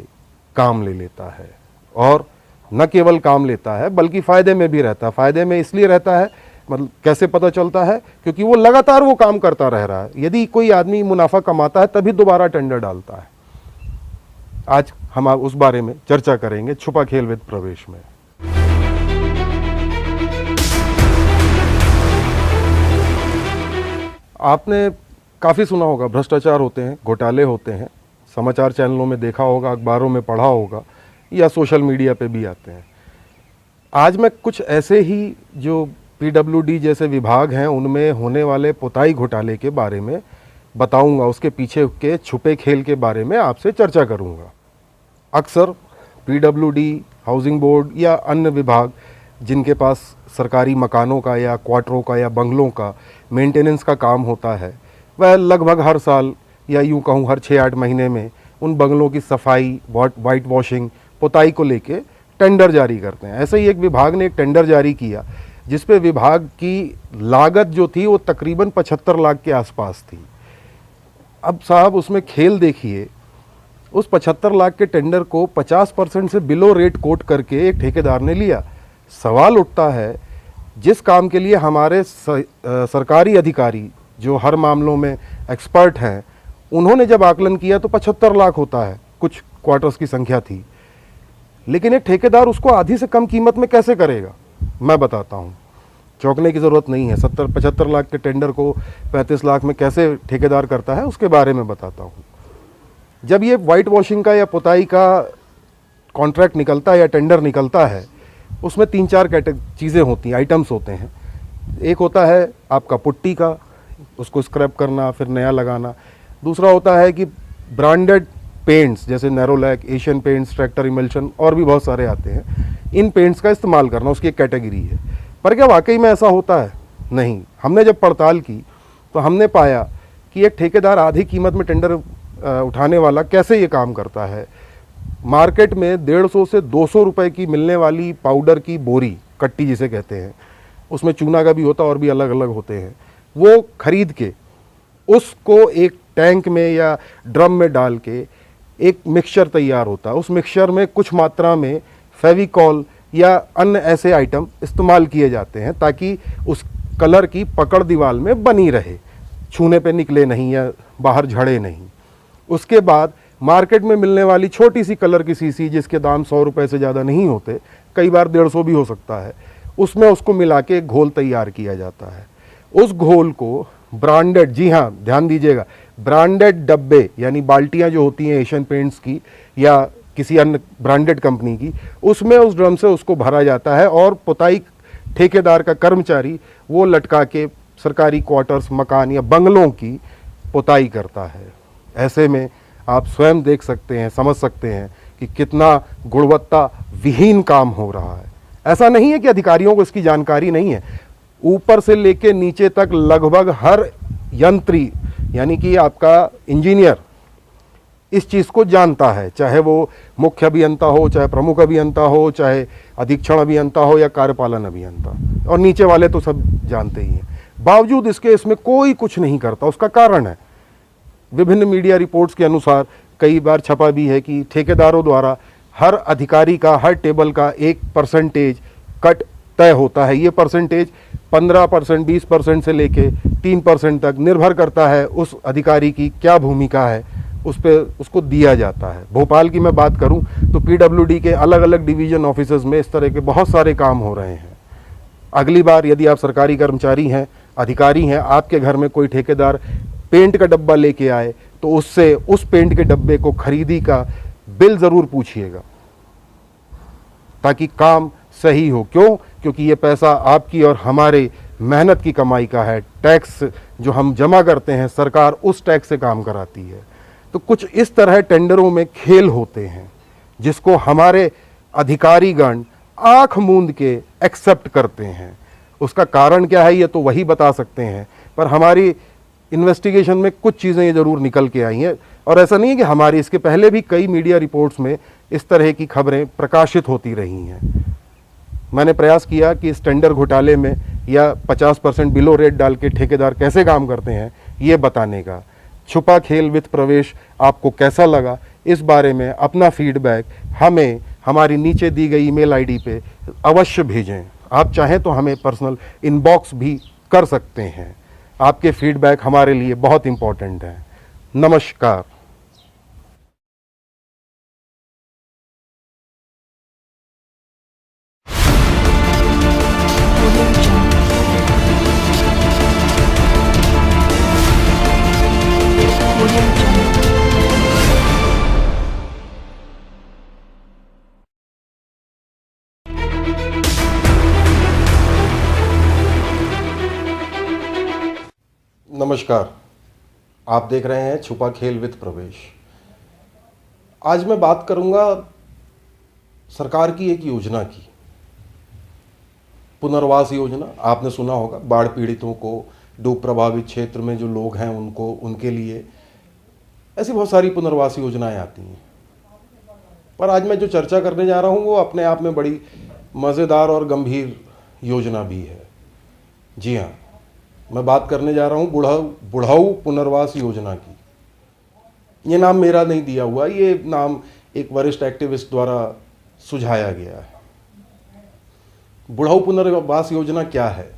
काम ले लेता है, और न केवल काम लेता है बल्कि फ़ायदे में भी रहता है। फ़ायदे में इसलिए रहता है, मतलब कैसे पता चलता है, क्योंकि वो लगातार वो काम करता रह रहा है। यदि कोई आदमी मुनाफा कमाता है तभी दोबारा टेंडर डालता है। आज हम उस बारे में चर्चा करेंगे छुपा खेल वित्त प्रवेश में। आपने काफ़ी सुना होगा, भ्रष्टाचार होते हैं, घोटाले होते हैं, समाचार चैनलों में देखा होगा, अखबारों में पढ़ा होगा, या सोशल मीडिया पे भी आते हैं। आज मैं कुछ ऐसे ही जो पीडब्ल्यूडी जैसे विभाग हैं उनमें होने वाले पुताई घोटाले के बारे में बताऊंगा, उसके पीछे के छुपे खेल के बारे में आपसे चर्चा करूंगा। अक्सर पीडब्ल्यूडी, हाउसिंग बोर्ड या अन्य विभाग जिनके पास सरकारी मकानों का या क्वार्टरों का या बंगलों का मेंटेनेंस का काम होता है, वह लगभग हर साल या यूँ कहूँ हर 6-8 महीने में उन बंगलों की सफाई, वाइट वॉशिंग, पुताई को लेके टेंडर जारी करते हैं। ऐसे ही एक विभाग ने एक टेंडर जारी किया जिस पे विभाग की लागत जो थी वो तकरीबन 75 लाख के आसपास थी। अब साहब उसमें खेल देखिए, उस 75 लाख के टेंडर को 50% से बिलो रेट कोट करके एक ठेकेदार ने लिया। सवाल उठता है, जिस काम के लिए हमारे सरकारी अधिकारी जो हर मामलों में एक्सपर्ट हैं, उन्होंने जब आकलन किया तो 75 लाख होता है, कुछ क्वार्टर्स की संख्या थी, लेकिन एक ठेकेदार उसको आधी से कम कीमत में कैसे करेगा? मैं बताता हूँ। चौंकने की ज़रूरत नहीं है। 70-75 लाख के टेंडर को 35 लाख में कैसे ठेकेदार करता है, उसके बारे में बताता हूँ। जब ये वाइट वॉशिंग का या पुताई का कॉन्ट्रैक्ट निकलता है या टेंडर निकलता है, उसमें 3-4 चीज़ें होती हैं, आइटम्स होते हैं। एक होता है आपका पुट्टी का, उसको स्क्रैप करना फिर नया लगाना। दूसरा होता है कि ब्रांडेड पेंट्स जैसे Nerolac, Asian paints, tractor emulsion और भी बहुत सारे आते हैं, इन पेंट्स का इस्तेमाल करना, उसकी एक कैटेगरी है। पर क्या वाकई में ऐसा होता है? नहीं। हमने जब पड़ताल की तो हमने पाया कि एक ठेकेदार आधी कीमत में टेंडर उठाने वाला कैसे ये काम करता है। मार्केट में 150 से 200 रुपए की मिलने वाली पाउडर की बोरी, कट्टी जिसे कहते हैं, उसमें चूना का भी होता है और भी अलग अलग होते हैं, वो खरीद के उसको एक टैंक में या ड्रम में डाल के एक मिक्सचर तैयार होता है। उस मिक्सचर में कुछ मात्रा में फेविकॉल या अन्य ऐसे आइटम इस्तेमाल किए जाते हैं ताकि उस कलर की पकड़ दीवार में बनी रहे, छूने पे निकले नहीं या बाहर झड़े नहीं। उसके बाद मार्केट में मिलने वाली छोटी सी कलर की शीशी जिसके दाम 100 रुपये से ज़्यादा नहीं होते, कई बार 150 भी हो सकता है, उसमें उसको मिला के घोल तैयार किया जाता है। उस घोल को ब्रांडेड, जी हाँ ध्यान दीजिएगा, ब्रांडेड डब्बे यानी बाल्टियाँ जो होती हैं एशियन पेंट्स की या किसी अन्य ब्रांडेड कंपनी की, उसमें उस ड्रम से उसको भरा जाता है और पुताई ठेकेदार का कर्मचारी वो लटका के सरकारी क्वार्टर्स, मकान या बंगलों की पुताई करता है। ऐसे में आप स्वयं देख सकते हैं, समझ सकते हैं कि कितना गुणवत्ता विहीन काम हो रहा है। ऐसा नहीं है कि अधिकारियों को इसकी जानकारी नहीं है, ऊपर से लेके नीचे तक लगभग हर यंत्री यानी कि आपका इंजीनियर इस चीज़ को जानता है, चाहे वो मुख्य अभियंता हो, चाहे प्रमुख अभियंता हो, चाहे अधीक्षण अभियंता हो या कार्यपालन अभियंता, और नीचे वाले तो सब जानते ही हैं। बावजूद इसके इसमें कोई कुछ नहीं करता। उसका कारण है, विभिन्न मीडिया रिपोर्ट्स के अनुसार कई बार छपा भी है कि ठेकेदारों द्वारा हर अधिकारी का, हर टेबल का एक परसेंटेज कट तय होता है। ये परसेंटेज 15%, 20% से लेके 3% तक निर्भर करता है उस अधिकारी की क्या भूमिका है, उस पर उसको दिया जाता है। भोपाल की मैं बात करूं तो पीडब्ल्यूडी के अलग अलग डिवीजन ऑफिसेज में इस तरह के बहुत सारे काम हो रहे हैं। अगली बार यदि आप सरकारी कर्मचारी हैं, अधिकारी हैं, आपके घर में कोई ठेकेदार पेंट का डब्बा लेके आए तो उससे उस पेंट के डब्बे को खरीदी का बिल ज़रूर पूछिएगा ताकि काम सही हो। क्यों? क्योंकि ये पैसा आपकी और हमारे मेहनत की कमाई का है। टैक्स जो हम जमा करते हैं, सरकार उस टैक्स से काम कराती है। तो कुछ इस तरह टेंडरों में खेल होते हैं जिसको हमारे अधिकारीगण आंख मूंद के एक्सेप्ट करते हैं। उसका कारण क्या है ये तो वही बता सकते हैं, पर हमारी इन्वेस्टिगेशन में कुछ चीज़ें ये ज़रूर निकल के आई हैं। और ऐसा नहीं है कि हमारी, इसके पहले भी कई मीडिया रिपोर्ट्स में इस तरह की खबरें प्रकाशित होती रही हैं। मैंने प्रयास किया कि इस टेंडर घोटाले में या 50% बिलो रेट डाल के ठेकेदार कैसे काम करते हैं ये बताने का। छुपा खेल विद प्रवेश आपको कैसा लगा, इस बारे में अपना फीडबैक हमें हमारी नीचे दी गई ईमेल आईडी पे अवश्य भेजें। आप चाहें तो हमें पर्सनल इनबॉक्स भी कर सकते हैं। आपके फीडबैक हमारे लिए बहुत इंपॉर्टेंट है। नमस्कार। नमस्कार, आप देख रहे हैं छुपा खेल विद प्रवेश। आज मैं बात करूंगा सरकार की एक योजना की, पुनर्वास योजना। आपने सुना होगा, बाढ़ पीड़ितों को, डूब प्रभावित क्षेत्र में जो लोग हैं उनको, उनके लिए ऐसी बहुत सारी पुनर्वास योजनाएं आती हैं। पर आज मैं जो चर्चा करने जा रहा हूं वो अपने आप में बड़ी मज़ेदार और गंभीर योजना भी है। जी हाँ, मैं बात करने जा रहा हूँ बुढ़ाऊ पुनर्वास योजना की। ये नाम मेरा नहीं दिया हुआ, ये नाम एक वरिष्ठ एक्टिविस्ट द्वारा सुझाया गया है। बुढ़ाऊ पुनर्वास योजना क्या है?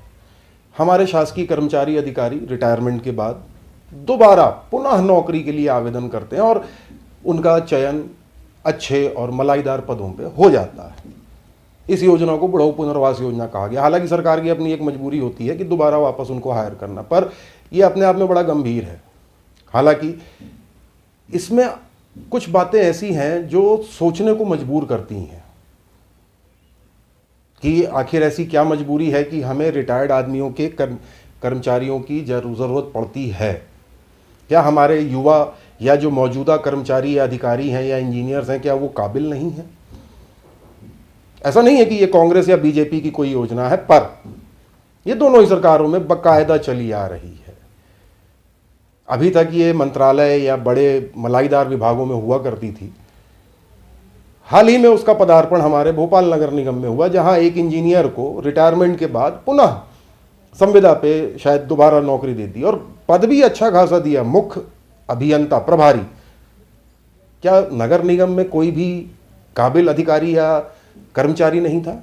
हमारे शासकीय कर्मचारी अधिकारी रिटायरमेंट के बाद दोबारा पुनः नौकरी के लिए आवेदन करते हैं और उनका चयन अच्छे और मलाईदार पदों पे हो जाता है। इस योजना को बुढ़ाऊ पुनर्वास योजना कहा गया। हालांकि सरकार की अपनी एक मजबूरी होती है कि दोबारा वापस उनको हायर करना, पर यह अपने आप में बड़ा गंभीर है। हालांकि इसमें कुछ बातें ऐसी हैं जो सोचने को मजबूर करती हैं कि आखिर ऐसी क्या मजबूरी है कि हमें रिटायर्ड आदमियों के कर्मचारियों की ज़रूरत पड़ती है। क्या हमारे युवा या जो मौजूदा कर्मचारी या अधिकारी हैं या इंजीनियर्स हैं, क्या वो काबिल नहीं हैं? ऐसा नहीं है कि ये कांग्रेस या बीजेपी की कोई योजना है, पर ये दोनों ही सरकारों में बाकायदा चली आ रही है। अभी तक ये मंत्रालय या बड़े मलाईदार विभागों में हुआ करती थी। हाल ही में उसका पदार्पण हमारे भोपाल नगर निगम में हुआ, जहां एक इंजीनियर को रिटायरमेंट के बाद पुनः संविदा पे शायद दोबारा नौकरी दे दी और पद भी अच्छा खासा दिया, मुख्य अभियंता प्रभारी। क्या नगर निगम में कोई भी काबिल अधिकारी या कर्मचारी नहीं था?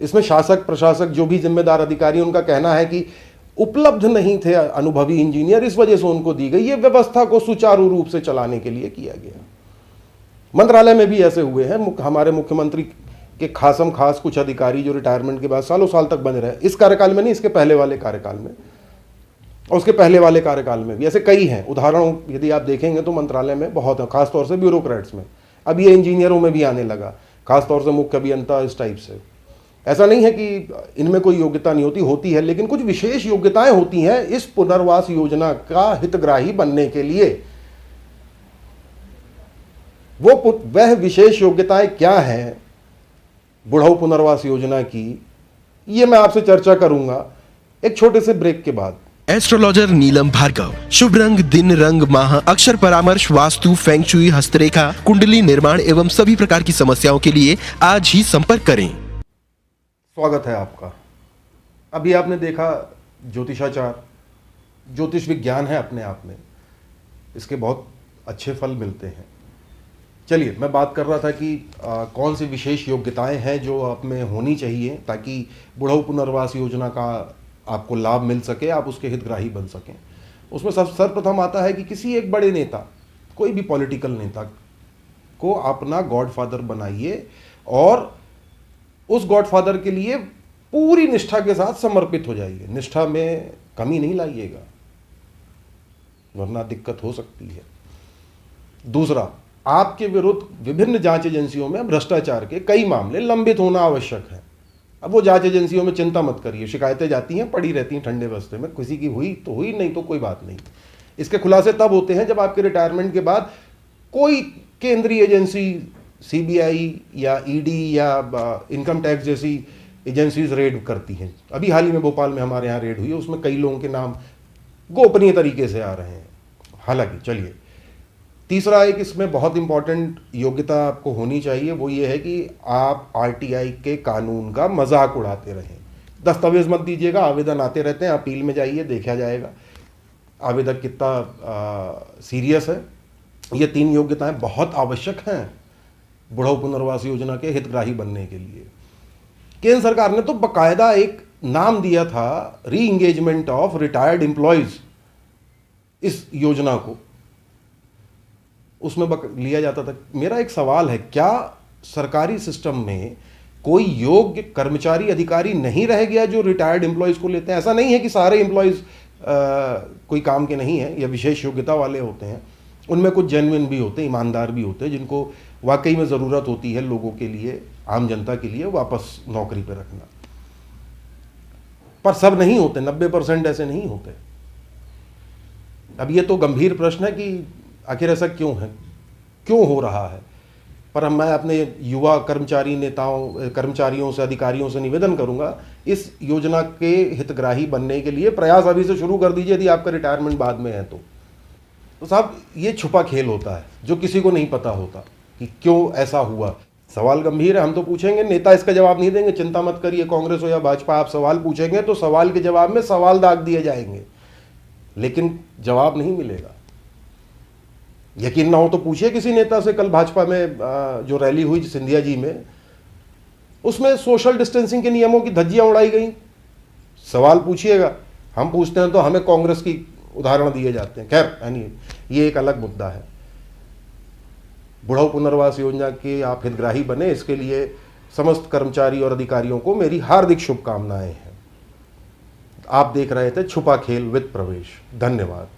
इसमें शासक प्रशासक जो भी जिम्मेदार अधिकारी, उनका कहना है कि उपलब्ध नहीं थे अनुभवी इंजीनियर, इस वजह से उनको दी गई। ये व्यवस्था को सुचारू रूप से चलाने के लिए किया गया। मंत्रालय में भी ऐसे हुए हैं। हमारे मुख्यमंत्री के खासम खास कुछ अधिकारी जो रिटायरमेंट के बाद सालों साल तक बने रहे, इस कार्यकाल में नहीं, इसके पहले वाले कार्यकाल में और उसके पहले वाले कार्यकाल में भी ऐसे कई हैं। उदाहरण यदि आप देखेंगे तो मंत्रालय में बहुत है, खासतौर से ब्यूरोक्रेट्स में। अब ये इंजीनियरों में भी आने लगा, खासतौर से मुख्य अभियंता, इस टाइप से। ऐसा नहीं है कि इनमें कोई योग्यता नहीं होती है, लेकिन कुछ विशेष योग्यताएं होती हैं इस पुनर्वास योजना का हितग्राही बनने के लिए। वह विशेष योग्यताएं क्या हैं बुढ़ाऊ पुनर्वास योजना की, ये मैं आपसे चर्चा करूंगा एक छोटे से ब्रेक के बाद। एस्ट्रोलॉजर नीलम भार्गव, शुभ रंग, दिन, रंग, माह, अक्षर परामर्श, वास्तु, फेंग शुई, हस्तरेखा, कुंडली निर्माण एवं सभी प्रकार की समस्याओं के लिए आज ही संपर्क करें। स्वागत है आपका। अभी आपने देखा ज्योतिषाचार, ज्योतिष विज्ञान है अपने आप में, इसके बहुत अच्छे फल मिलते हैं। चलिए, मैं बात कर रहा था कि कौन सी विशेष योग्यताएं हैं जो आप में होनी चाहिए ताकि बुढ़ाऊ पुनर्वास योजना का आपको लाभ मिल सके, आप उसके हितग्राही बन सकें। उसमें सर्वप्रथम आता है कि किसी एक बड़े नेता, कोई भी पॉलिटिकल नेता को अपना गॉडफादर बनाइए और उस गॉडफादर के लिए पूरी निष्ठा के साथ समर्पित हो जाइए। निष्ठा में कमी नहीं लाइएगा, वरना दिक्कत हो सकती है। दूसरा, आपके विरुद्ध विभिन्न जांच एजेंसियों में भ्रष्टाचार के कई मामले लंबित होना आवश्यक है। अब वो जांच एजेंसियों में चिंता मत करिए, शिकायतें जाती हैं, पड़ी रहती हैं ठंडे बस्ते में, किसी की हुई तो हुई, नहीं तो कोई बात नहीं। इसके खुलासे तब होते हैं जब आपके रिटायरमेंट के बाद कोई केंद्रीय एजेंसी सीबीआई या ईडी या इनकम टैक्स जैसी एजेंसीज रेड करती हैं। अभी हाल ही में भोपाल में हमारे यहाँ रेड हुई है, उसमें कई लोगों के नाम गोपनीय तरीके से आ रहे हैं। हालांकि चलिए, तीसरा एक इसमें बहुत इंपॉर्टेंट योग्यता आपको होनी चाहिए, वो ये है कि आप आरटीआई के कानून का मजाक उड़ाते रहें। दस्तावेज मत दीजिएगा, आवेदन आते रहते हैं, अपील में जाइए, देखा जाएगा आवेदक कितना सीरियस है। ये 3 योग्यताएं बहुत आवश्यक हैं बुढ़ाऊ पुनर्वास योजना के हितग्राही बनने के लिए। केंद्र सरकार ने तो बकायदा एक नाम दिया था, री इंगेजमेंट ऑफ रिटायर्ड एम्प्लॉयज, इस योजना को उसमें लिया जाता था। मेरा एक सवाल है, क्या सरकारी सिस्टम में कोई योग्य कर्मचारी अधिकारी नहीं रह गया जो रिटायर्ड एम्प्लॉयज को लेते हैं? ऐसा नहीं है कि सारे एम्प्लॉयज कोई काम के नहीं हैं या विशेष योग्यता वाले होते हैं, उनमें कुछ जेन्युइन भी होते हैं, ईमानदार भी होते हैं, जिनको वाकई में ज़रूरत होती है लोगों के लिए, आम जनता के लिए वापस नौकरी पर रखना। पर सब नहीं होते, 90% ऐसे नहीं होते। अब ये तो गंभीर प्रश्न है कि आखिर ऐसा क्यों है, क्यों हो रहा है। पर मैं अपने युवा कर्मचारियों से, अधिकारियों से निवेदन करूंगा, इस योजना के हितग्राही बनने के लिए प्रयास अभी से शुरू कर दीजिए यदि आपका रिटायरमेंट बाद में है तो साहब ये छुपा खेल होता है जो किसी को नहीं पता होता कि क्यों ऐसा हुआ। सवाल गंभीर है, हम तो पूछेंगे, नेता इसका जवाब नहीं देंगे, चिंता मत करिए, कांग्रेस हो या भाजपा, आप सवाल पूछेंगे तो सवाल के जवाब में सवाल दाग दिए जाएंगे, लेकिन जवाब नहीं मिलेगा। यकीन ना हो तो पूछिए किसी नेता से, कल भाजपा में जो रैली हुई सिंधिया जी में, उसमें सोशल डिस्टेंसिंग के नियमों की धज्जियां उड़ाई गई। सवाल पूछिएगा, हम पूछते हैं तो हमें कांग्रेस की उदाहरण दिए जाते हैं। खैर ये एक अलग मुद्दा है। बुढ़ाऊ पुनर्वास योजना के आप हितग्राही बने, इसके लिए समस्त कर्मचारी और अधिकारियों को मेरी हार्दिक शुभकामनाएं हैं। आप देख रहे थे छुपा खेल विद प्रवेश। धन्यवाद।